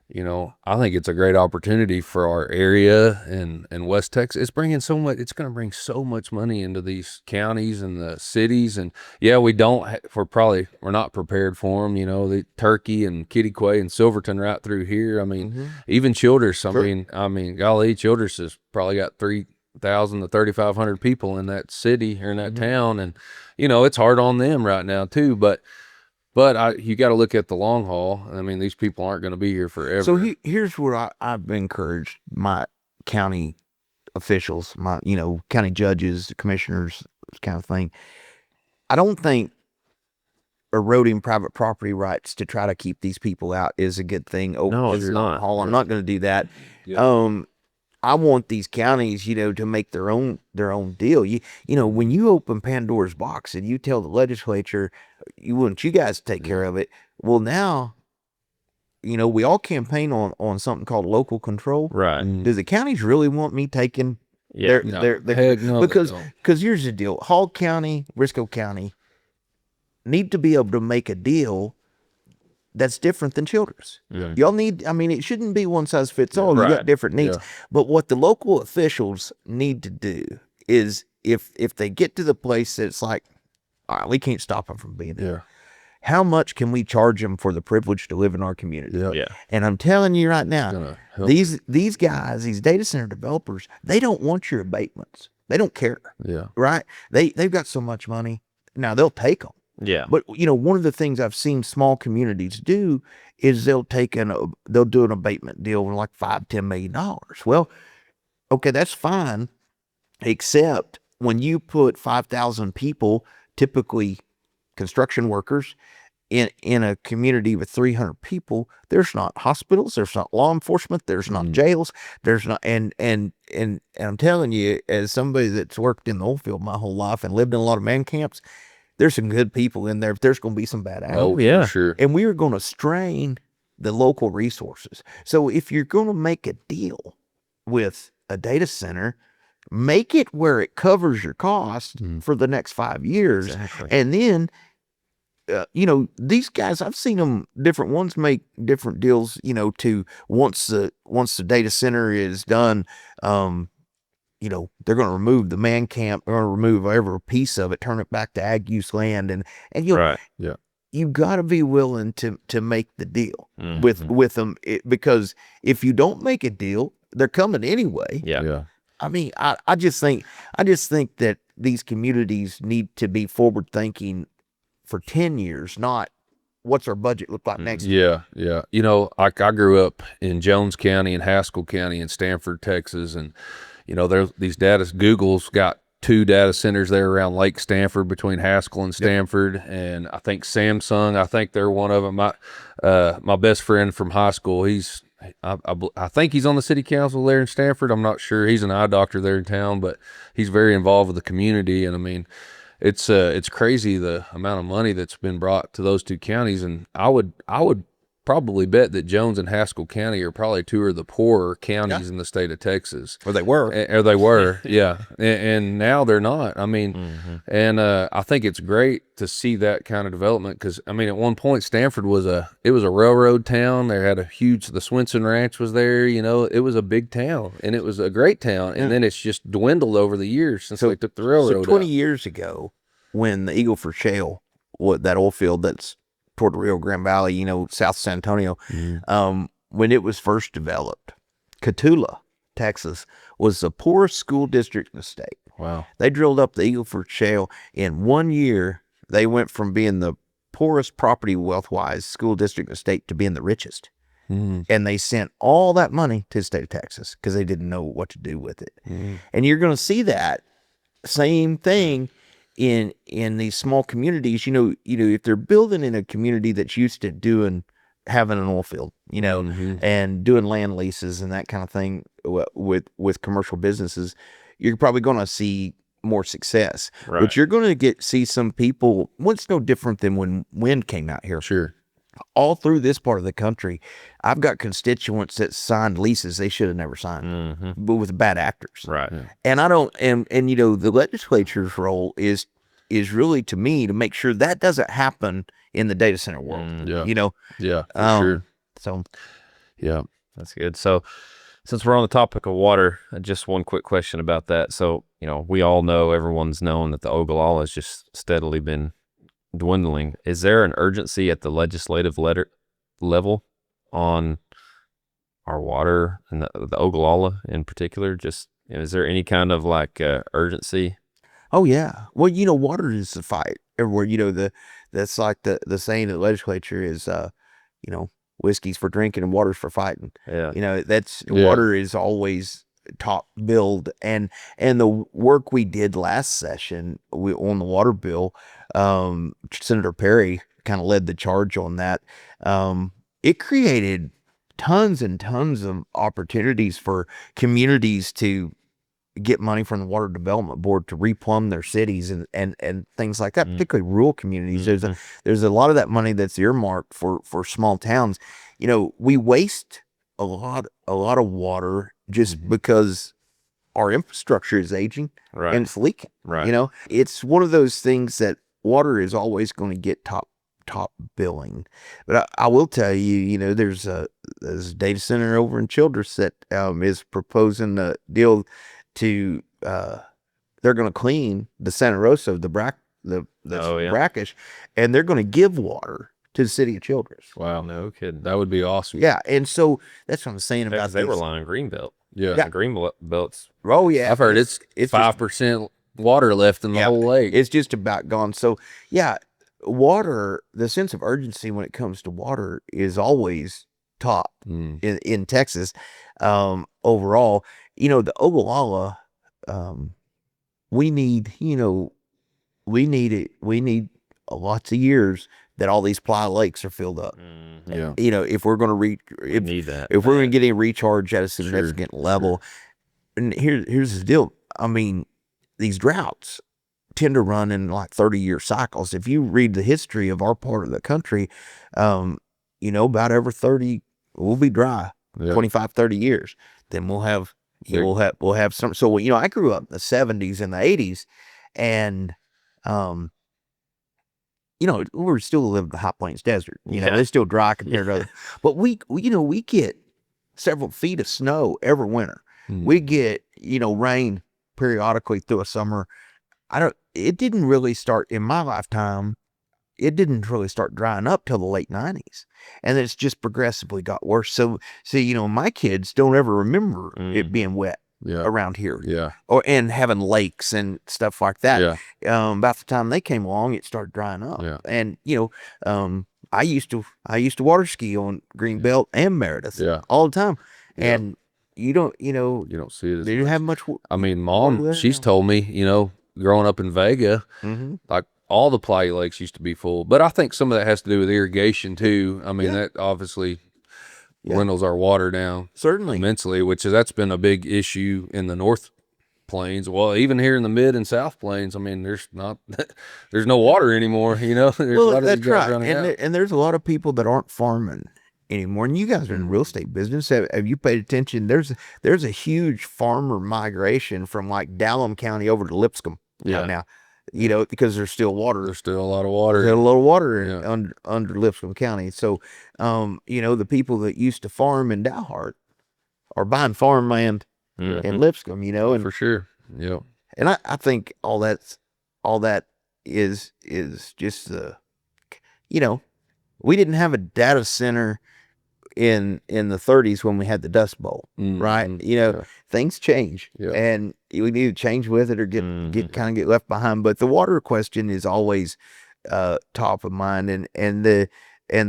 you know, I think it's a great opportunity for our area and West Texas. It's going to bring so much money into these counties and the cities. And yeah, we're not prepared for them. You know, the Turkey and Kittiquay and Silverton right through here. I mean, even Childress. Sure. I mean, golly, Childress has probably got 3,000 to 3,500 people in that city or in that town. And, you know, it's hard on them right now too. But But you got to look at the long haul. I mean, these people aren't going to be here forever. So here's where I've encouraged my county officials, my county judges, commissioners, this kind of thing. I don't think eroding private property rights to try to keep these people out is a good thing. No, it's not. I'm not going to do that. Yeah. I want these counties, to make their own deal. When you open Pandora's box and you tell the legislature, you guys to take care of it. Well, now, we all campaign on something called local control. Right. Do the counties really want me taking Yeah. their Heck no, they because don't. here's the deal. Hall County, Briscoe County need to be able to make a deal that's different than Childress. Yeah. Y'all need, it shouldn't be one size fits all. You Right. got different needs. Yeah. But what the local officials need to do is if they get to the place that's like, all right, we can't stop them from being there. Yeah. How much can we charge them for the privilege to live in our community? Yeah. Yeah. And I'm telling you right now, Gonna help. these guys, these data center developers, they don't want your abatements. They don't care, Yeah. right? They've got so much money. Now they'll take them. Yeah. But one of the things I've seen small communities do is they'll do an abatement deal with like $5-10 million. Well, okay, that's fine, except when you put 5,000 people, typically construction workers, in a community with 300 people, there's not hospitals, there's not law enforcement, there's not jails, there's not, and I'm telling you, as somebody that's worked in the oil field my whole life and lived in a lot of man camps, there's some good people in there. There's going to be some bad apples. Oh, yeah. for sure. And we are going to strain the local resources. So if you're going to make a deal with a data center, make it where it covers your cost for the next 5 years. Exactly. And then, these guys, I've seen them, different ones make different deals, to once the data center is done, they're going to remove the man camp, they're going to remove every piece of it, turn it back to ag use land. And Right. Yeah. you got to be willing to make the deal with them, because if you don't make a deal, they're coming anyway. Yeah. Yeah. I just think that these communities need to be forward thinking for 10 years, not what's our budget look like next year. Yeah. Yeah. I grew up in Jones County and Haskell County in Stanford, Texas. And, there's these Google's got 2 data centers there around Lake Stanford between Haskell and Stanford. Yep. And I think Samsung, I think they're one of them. My best friend from high school, I think he's on the city council there in Stanford. I'm not sure. He's an eye doctor there in town, but he's very involved with the community. And it's crazy the amount of money that's been brought to those 2 counties. And I would probably bet that Jones and Haskell County are probably 2 of the poorer counties in the state of Texas. Or they were. Yeah. And now they're not. And I think it's great to see that kind of development because, at one point Stanford was a railroad town. They had the Swenson Ranch was there, it was a big town and it was a great town. And then it's just dwindled over the years since they took the railroad So 20 out. years ago, when the Eagleford Shale, that oil field that's toward the Rio Grande Valley, South San Antonio, when it was first developed, Cotulla, Texas, was the poorest school district in the state. Wow. They drilled up the Eagleford Shale. In 1 year, they went from being the poorest property wealth-wise school district in the state to being the richest. And they sent all that money to the state of Texas because they didn't know what to do with it. And you're going to see that same thing in these small communities. If they're building in a community that's used to having an oil field, and doing land leases and that kind of thing with commercial businesses, you're probably going to see more success. Right. But you're going to see some people. It's no different than when wind came out here. Sure. All through this part of the country, I've got constituents that signed leases they should have never signed, but with bad actors. Right. And I don't, and the legislature's role is really, to me, to make sure that doesn't happen in the data center world. Yeah. Yeah. For sure. So, Yeah. That's good. So since we're on the topic of water, just one quick question about that. So, we all know, everyone's known that the Ogallala has just steadily been dwindling. Is there an urgency at the legislative level on our water and the Ogallala in particular? Just, is there any kind of urgency? oh yeah. Well, water is the fight. everywhere. That's like the saying of the legislature is, whiskey's for drinking and water's for fighting. Yeah. That's water is always top billed, and the work we did last session on the water bill, Senator Perry kind of led the charge on that. It created tons and tons of opportunities for communities to get money from the Water Development Board to replumb their cities and things like that, particularly rural communities. There's a lot of that money that's earmarked for small towns. We waste a lot of water just because our infrastructure is aging and it's leaking. Right. It's one of those things that water is always going to get top billing. But I will tell you, there's a data center over in Childress that is proposing a deal to they're going to clean the Santa Rosa, the brackish, and they're going to give water to the city of Childress. Wow. No kidding. That would be awesome. Yeah, and so that's what I'm saying about they rely on Greenbelt. Yeah. The Greenbelt's. Oh yeah, I've heard it's 5% water left in the whole lake. It's just about gone. So yeah, water, the sense of urgency when it comes to water is always top in Texas. Overall, the Ogallala, we need lots of years that all these Ply lakes are filled up. Yeah. If we're going to need that. if we're going to get any recharge at a significant level, and here's the deal. I mean, these droughts tend to run in like 30-year cycles. If you read the history of our part of the country, about every 30, we'll be dry. 25, 30 years. Then we'll have some. So, I grew up in the 70s and the 80s, and, we're still living in the High Plains Desert. It's still dry compared to other. But we get several feet of snow every winter. We get, rain periodically through a summer. It didn't really start in my lifetime. It didn't really start drying up till the late 90s. And it's just progressively got worse. So, my kids don't ever remember it being wet around here. Yeah. And having lakes and stuff like that. Yeah. About the time they came along, it started drying up. Yeah. And, I used to water ski on Greenbelt and Meredith all the time. Yeah. And you don't see it as they didn't have much. I mean, Mom, she's told me, growing up in Vega, like all the Ply lakes used to be full. But I think some of that has to do with irrigation too. I mean, that obviously dwindles our water down Certainly immensely, that's been a big issue in the North Plains. Well, even here in the Mid and South Plains, I mean, there's no water anymore. There's a lot of that's these guys right. running out. And there's a lot of people that aren't farming anymore. And you guys are in the real estate business. Have you paid attention? There's a huge farmer migration from like Dallam County over to Lipscomb now. Because there's still water. There's still a lot of water. There's a lot of water under Lipscomb County. So, the people that used to farm in Dalhart are buying farmland in Lipscomb. And for sure. Yeah. And I think all that is just we didn't have a data center in the 30s when we had the Dust Bowl, right? Things change, and we need to change with it or get left behind. But the water question is always top of mind, and the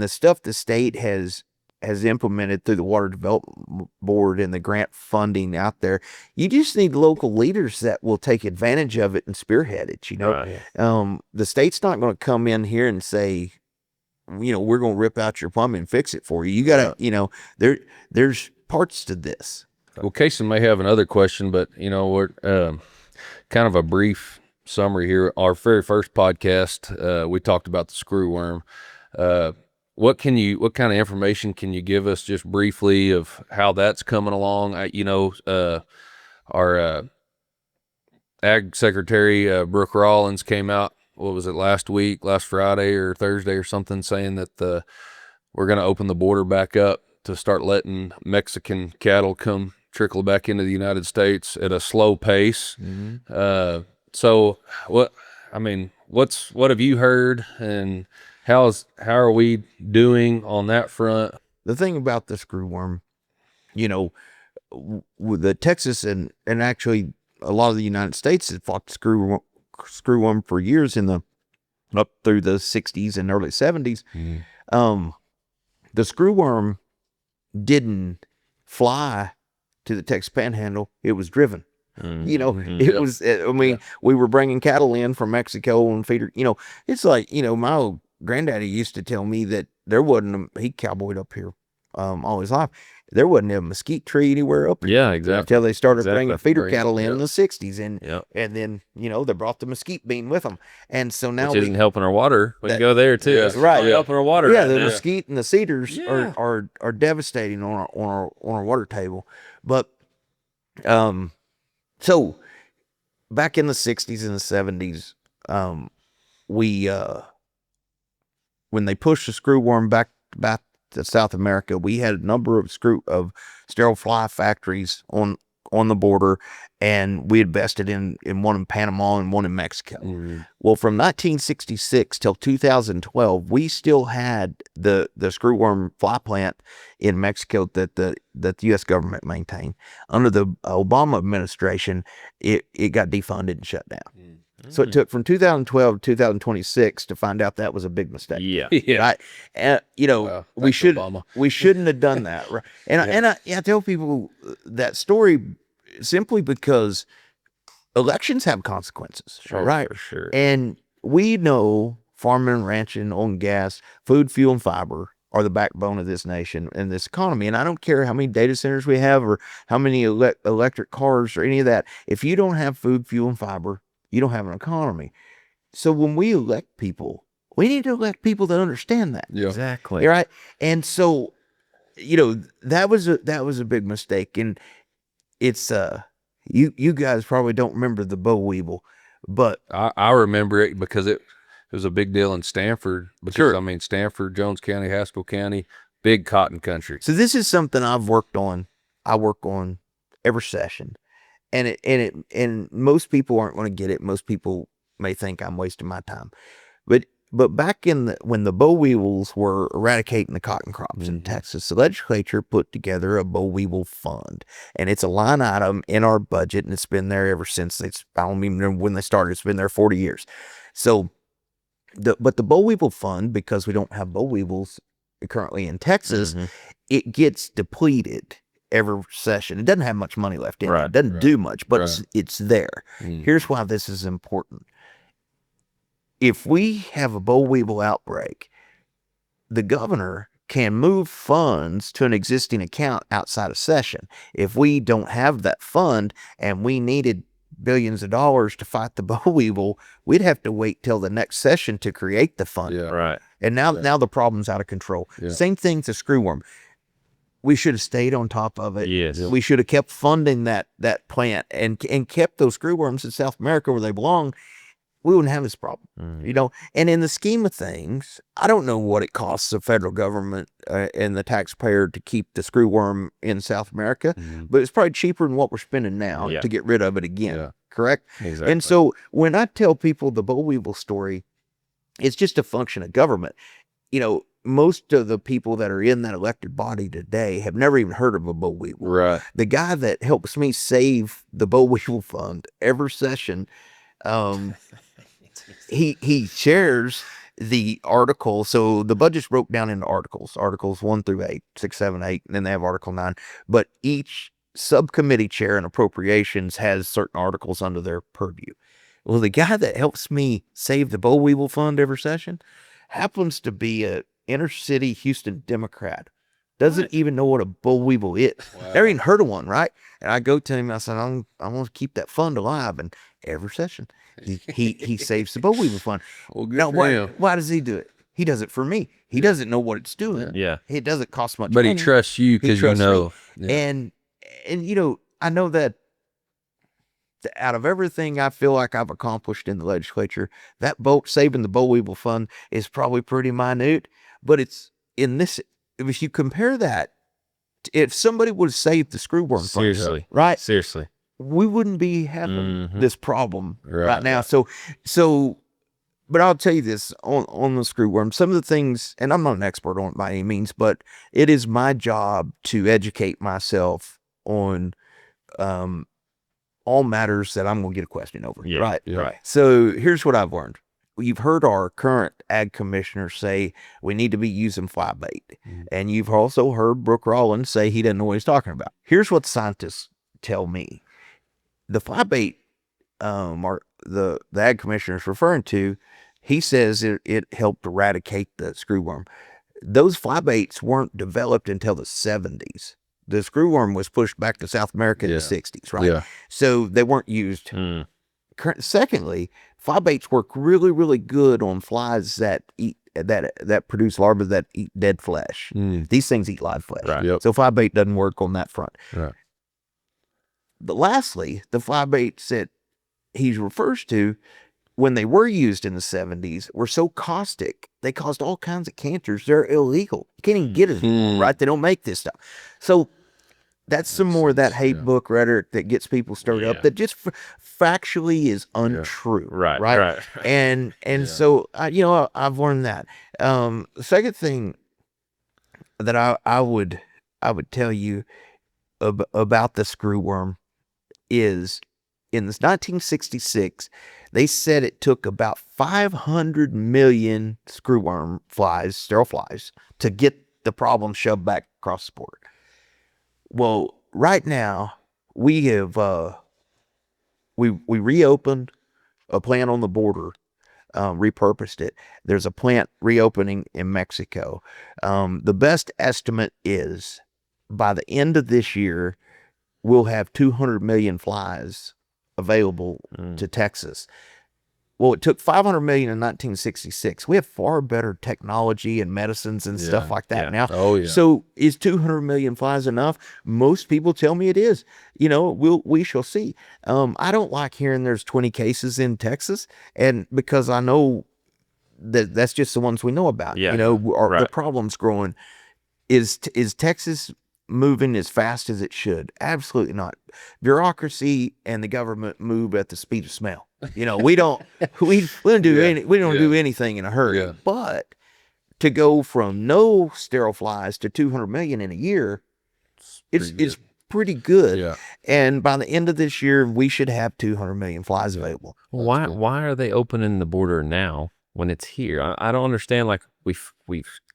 stuff the state has implemented through the Water Development Board and the grant funding out there. You just need local leaders that will take advantage of it and spearhead it. Right. The state's not going to come in here and say, we're going to rip out your plumbing and fix it for you. You got to, there's parts to this. Well, Cayson may have another question, but we're kind of a brief summary here. Our very first podcast, we talked about the screwworm. What kind of information can you give us just briefly of how that's coming along? Our Ag Secretary, Brooke Rollins, came out, what was it, last Friday or Thursday or something, saying that we're going to open the border back up to start letting Mexican cattle trickle back into the United States at a slow pace. So what have you heard, and how are we doing on that front? The thing about the screwworm, with the Texas and actually a lot of the United States has fought the screwworm for years in the up through the 60s and early 70s. The screwworm didn't fly to the Texas Panhandle. It was driven. You know, it was, I mean, we were bringing cattle in from Mexico and feeder, you know, it's like, you know, my old granddaddy used to tell me that there wasn't, he cowboyed up here all his life. There wasn't a mesquite tree anywhere up here. Yeah, exactly. Until they started bringing feeder cattle in the 60s. And then, you know, they brought the mesquite bean with them. And so now which isn't helping our water. We can go there too. Yes. Right. Helping our water. Yeah, right the now. mesquite and the cedars are devastating on our water table. But so back in the 60s and the 70s, we when they pushed the screwworm back to South America, we had a number of sterile fly factories on the border, and we invested in one in Panama and one in Mexico. Well, from 1966 till 2012, we still had the screwworm fly plant in Mexico that the U.S. government maintained. Under the Obama administration, it got defunded and shut down. So it took from 2012 to 2026 to find out that was a big mistake. Yeah. Right. And, you know, we shouldn't have done that. Right. And I tell people that story simply because elections have consequences. Right. For sure. And we know farming and ranching, oil and gas, food, fuel, and fiber are the backbone of this nation and this economy. And I don't care how many data centers we have or how many electric cars or any of that. If you don't have food, fuel, and fiber, you don't have an economy. So when we elect people, we need to elect people that understand that. Yeah. Exactly. Right. And so, you know, that was a big mistake. And it's you guys probably don't remember the boll weevil, but I remember it because it was a big deal in Stanford. Because I mean, Stanford, Jones County, Haskell County, big cotton country. So this is something I've worked on. I work on every session. And most people aren't going to get it. Most people may think I'm wasting my time, but back when the boll weevils were eradicating the cotton crops in Texas, the legislature put together a boll weevil fund, and it's a line item in our budget, and it's been there ever since. I don't even remember when they started. It's been there 40 years. So, but the boll weevil fund, because we don't have boll weevils currently in Texas, it gets depleted every session. It doesn't have much money left in it. It doesn't do much, but it's there. Here's why this is important. If we have a boll weevil outbreak, the governor can move funds to an existing account outside of session. If we don't have that fund and we needed billions of dollars to fight the boll weevil, we'd have to wait till the next session to create the fund. Yeah. Right. And now the problem's out of control. Same thing to screwworm. We should have stayed on top of it. Yes. We should have kept funding that plant and kept those screwworms in South America where they belong. We wouldn't have this problem, you know. And in the scheme of things, I don't know what it costs the federal government and the taxpayer to keep the screwworm in South America, but it's probably cheaper than what we're spending now to get rid of it again. Yeah. Correct? Exactly. And so when I tell people the boll weevil story, it's just a function of government. You know, most of the people that are in that elected body today have never even heard of a boll weevil. Right. The guy that helps me save the boll weevil fund every session, he shares the article. So the budget's broke down into articles 1 through 8, 6, 7, 8, and then they have Article 9. But each subcommittee chair in appropriations has certain articles under their purview. Well, the guy that helps me save the boll weevil fund every session happens to be a inner city Houston Democrat. Doesn't even know what a boll weevil is. Wow. Never even heard of one, right? And I go to him, I said, I want to keep that fund alive. And every session, he saves the boll weevil fund. Well, good Now, for him. why does he do it? He does it for me. He doesn't know what it's doing. Yeah. It doesn't cost much But money. he trusts you because you trusts know. me. And you know, I know that out of everything I feel like I've accomplished in the legislature, that saving the boll weevil fund is probably pretty minute. But it's in this, if you compare that, if somebody would have saved the screwworm fund, Seriously. right? Seriously. We wouldn't be having this problem right now. Right. So, but I'll tell you this on the screwworm, some of the things, and I'm not an expert on it by any means, but it is my job to educate myself on all matters that I'm going to get a question over. Yeah. Right. Yeah. Right. So here's what I've learned. you've heard our current ag commissioner say we need to be using fly bait. And you've also heard Brooke Rollins say he doesn't know what he's talking about. Here's what scientists tell me. The fly bait the ag commissioner is referring to, he says it helped eradicate the screwworm. Those fly baits weren't developed until the 70s. The screwworm was pushed back to South America in the 60s, right? Yeah. So they weren't used. Secondly, fly baits work really, really good on flies that eat that produce larvae that eat dead flesh. These things eat live flesh. Right. Yep. So fly bait doesn't work on that front. Right. But lastly, the fly baits that he refers to, when they were used in the 70s, were so caustic, they caused all kinds of cancers. They're illegal. You can't even get it anymore, right? They don't make this stuff. So that's some more of that hate book rhetoric that gets people stirred up that just factually is untrue. Right. And so, I've learned that. The second thing that I would tell you about the screwworm is, in this 1966, they said it took about 500 million screwworm flies, sterile flies, to get the problem shoved back across the border. Well, right now we have we reopened a plant on the border, repurposed it. There's a plant reopening in Mexico. The best estimate is by the end of this year, we'll have 200 million flies available to Texas. Well, it took 500 million in 1966. We have far better technology and medicines and stuff like that now. Oh, yeah. So is 200 million flies enough? Most people tell me it is. We shall see. I don't like hearing there's 20 cases in Texas, and because I know that's just the ones we know about. Yeah. The problem's growing. Is Texas moving as fast as it should? Absolutely not. Bureaucracy and the government move at the speed of smell. We don't do anything in a hurry. Yeah. But to go from no sterile flies to 200 million in a year, it's pretty good. Yeah. And by the end of this year, we should have 200 million flies available. Why are they opening the border now when it's here? I don't understand. Like we've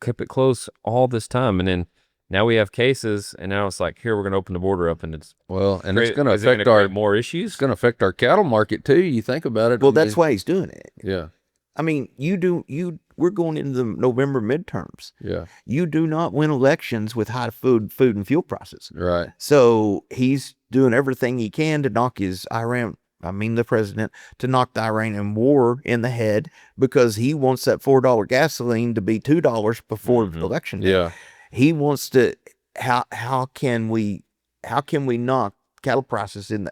kept it closed all this time, and then now we have cases, and now it's like, here, we're going to open the border up, and it's it's going to affect our more issues. It's going to affect our cattle market too. You think about it. Well, that's why he's doing it. Yeah. I mean, we're going into the November midterms. Yeah. You do not win elections with high food and fuel prices. Right. So he's doing everything he can to knock the president, to knock the Iranian war in the head, because he wants that $4 gasoline to be $2 before election day. Yeah. He wants to. How can we knock cattle prices in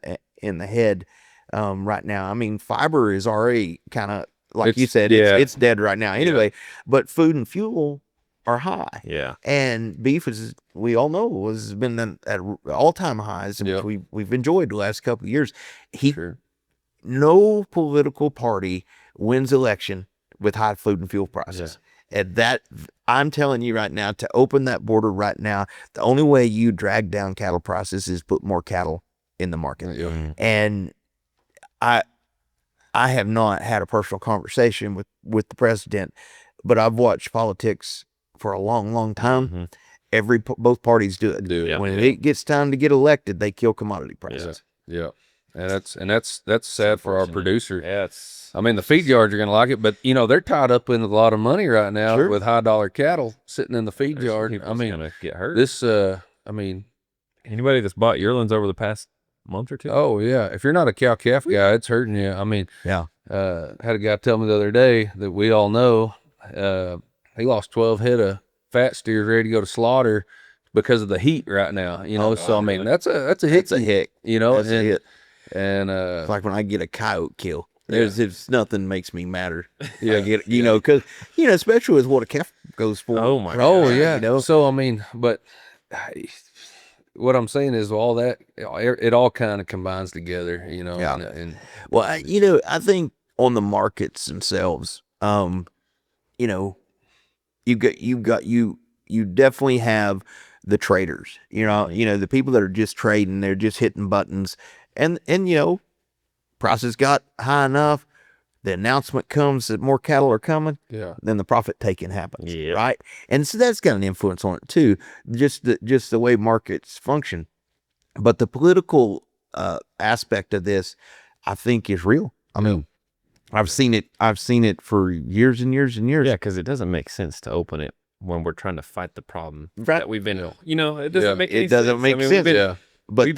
the head right now? I mean, fiber is already kind of, like you said, it's dead right now anyway. But food and fuel are high. Yeah. And beef, as we all know, has been at all-time highs, which we've enjoyed the last couple of years. No political party wins election with high food and fuel prices. And that, I'm telling you right now, to open that border right now, the only way you drag down cattle prices is put more cattle in the market. And I have not had a personal conversation with the president, but I've watched politics for a long, long time. Both parties do it. When it gets time to get elected, they kill commodity prices. Yeah. And that's sad for our producer. Yeah, I mean, the feed yards are going to like it, but they're tied up in a lot of money right now with high dollar cattle sitting in the feed yard. I mean, gonna get hurt. Anybody that's bought yearlings over the past month or two? Oh yeah. If you're not a cow calf guy, it's hurting you. I mean, had a guy tell me the other day that we all know, he lost 12 head of fat steers ready to go to slaughter because of the heat right now, so I mean, that's a hit. It's a hit. That's a hit. And it's like when I get a coyote kill. There's nothing makes me madder. Yeah. I get, because, especially with what a calf goes for. Oh my God. Oh yeah. So, I mean, but what I'm saying is all that, it all kind of combines together, Yeah. And well, I think on the markets themselves, you definitely have the traders, the people that are just trading, they're just hitting buttons, and prices got high enough, the announcement comes that more cattle are coming, then the profit taking happens, right? And so that's got an influence on it too, just the way markets function. But the political aspect of this, I think, is real. I mean, I've seen it for years and years and years. Yeah, because it doesn't make sense to open it when we're trying to fight the problem that we've been, it doesn't make any sense. It doesn't make sense. But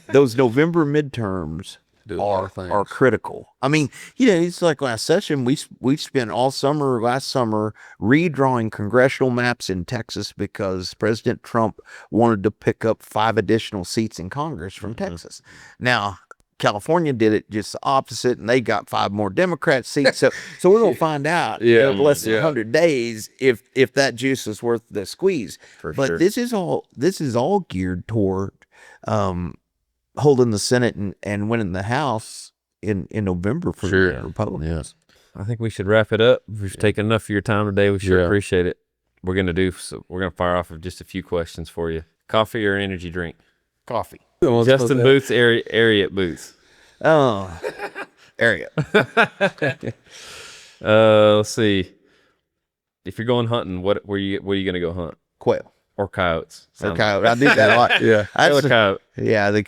those November midterms are critical. I mean, it's like last session, we spent all summer, last summer, redrawing congressional maps in Texas because President Trump wanted to pick up 5 additional seats in Congress from Texas. Now, California did it just the opposite, and they got 5 more Democrat seats. So we're gonna find out in less than 100 days if that juice is worth the squeeze. But this is all geared toward holding the Senate and winning the House in November for the Republicans. Yes. I think we should wrap it up. We've taken enough of your time today. We sure appreciate it. We're gonna fire off of just a few questions for you. Coffee or energy drink? Coffee. Justin Booth's Ariat Booths. Oh, Ariat. Let's see. If you're going hunting, where are you gonna go hunt? Quail or coyotes? Or coyote. I do that a lot. That's coyote. Yeah, the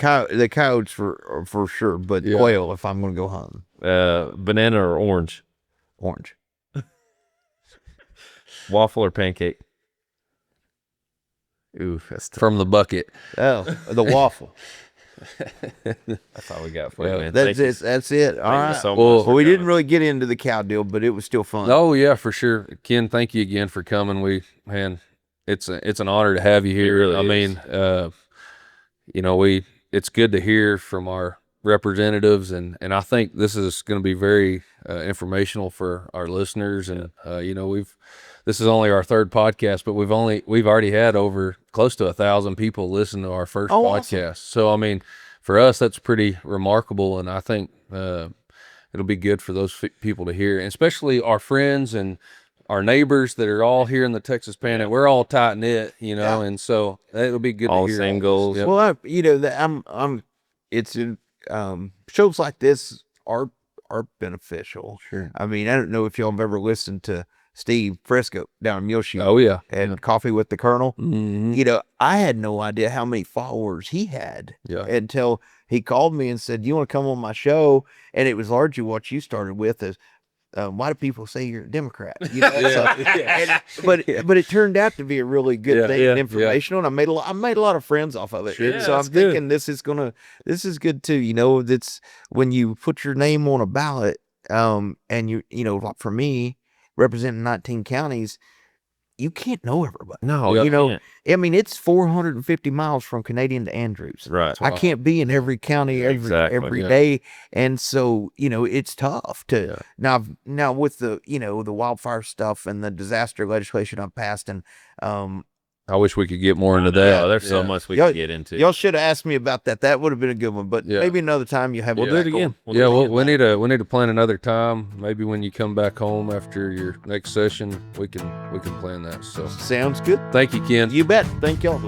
coyotes for sure, but quail if I'm gonna go hunting. Banana or orange? Orange. Waffle or pancake? Ooh, that's tough. From the bucket. Oh, the waffle. That's all we got for you, man. That's it. All right. So well, we didn't really get into the cow deal, but it was still fun. Oh yeah, for sure. Ken, thank you again for coming. It's an honor to have you here. It really I is. mean, it's good to hear from our representatives, and I think this is going to be very informational for our listeners. And this is only our 3rd podcast, but we've already had over close to 1,000 people listen to our first podcast. Awesome. So I mean, for us, that's pretty remarkable, and I think it'll be good for those people to hear, and especially our friends and our neighbors that are all here in the Texas Panhandle. We're all tight knit, and so it'll be good all to hear. Same goals. Yep. Well, it's shows like this are beneficial. Sure. I mean, I don't know if y'all have ever listened to Steve Fresco down in Muleshoe. Oh yeah. And Coffee with the Colonel. Mm-hmm. I had no idea how many followers he had until he called me and said, "You want to come on my show?" And it was largely what you started with is, why do people say you're a Democrat? But it turned out to be a really good thing and informational, and I made a lot of friends off of it. Sure. So I'm thinking this is good too. That's when you put your name on a ballot, and like for me, representing 19 counties, you can't know everybody. No, I mean, it's 450 miles from Canadian to Andrews. Right. I can't be in every county every day. And so, it's tough to now with the, the wildfire stuff and the disaster legislation I've passed. And, I wish we could get more into that. Yeah, there's so much we could get into. Y'all should have asked me about that. That would have been a good one, but maybe another time you have. We'll do it again. We need to plan another time. Maybe when you come back home after your next session, we can plan that. So sounds good. Thank you, Ken. You bet. Thank y'all.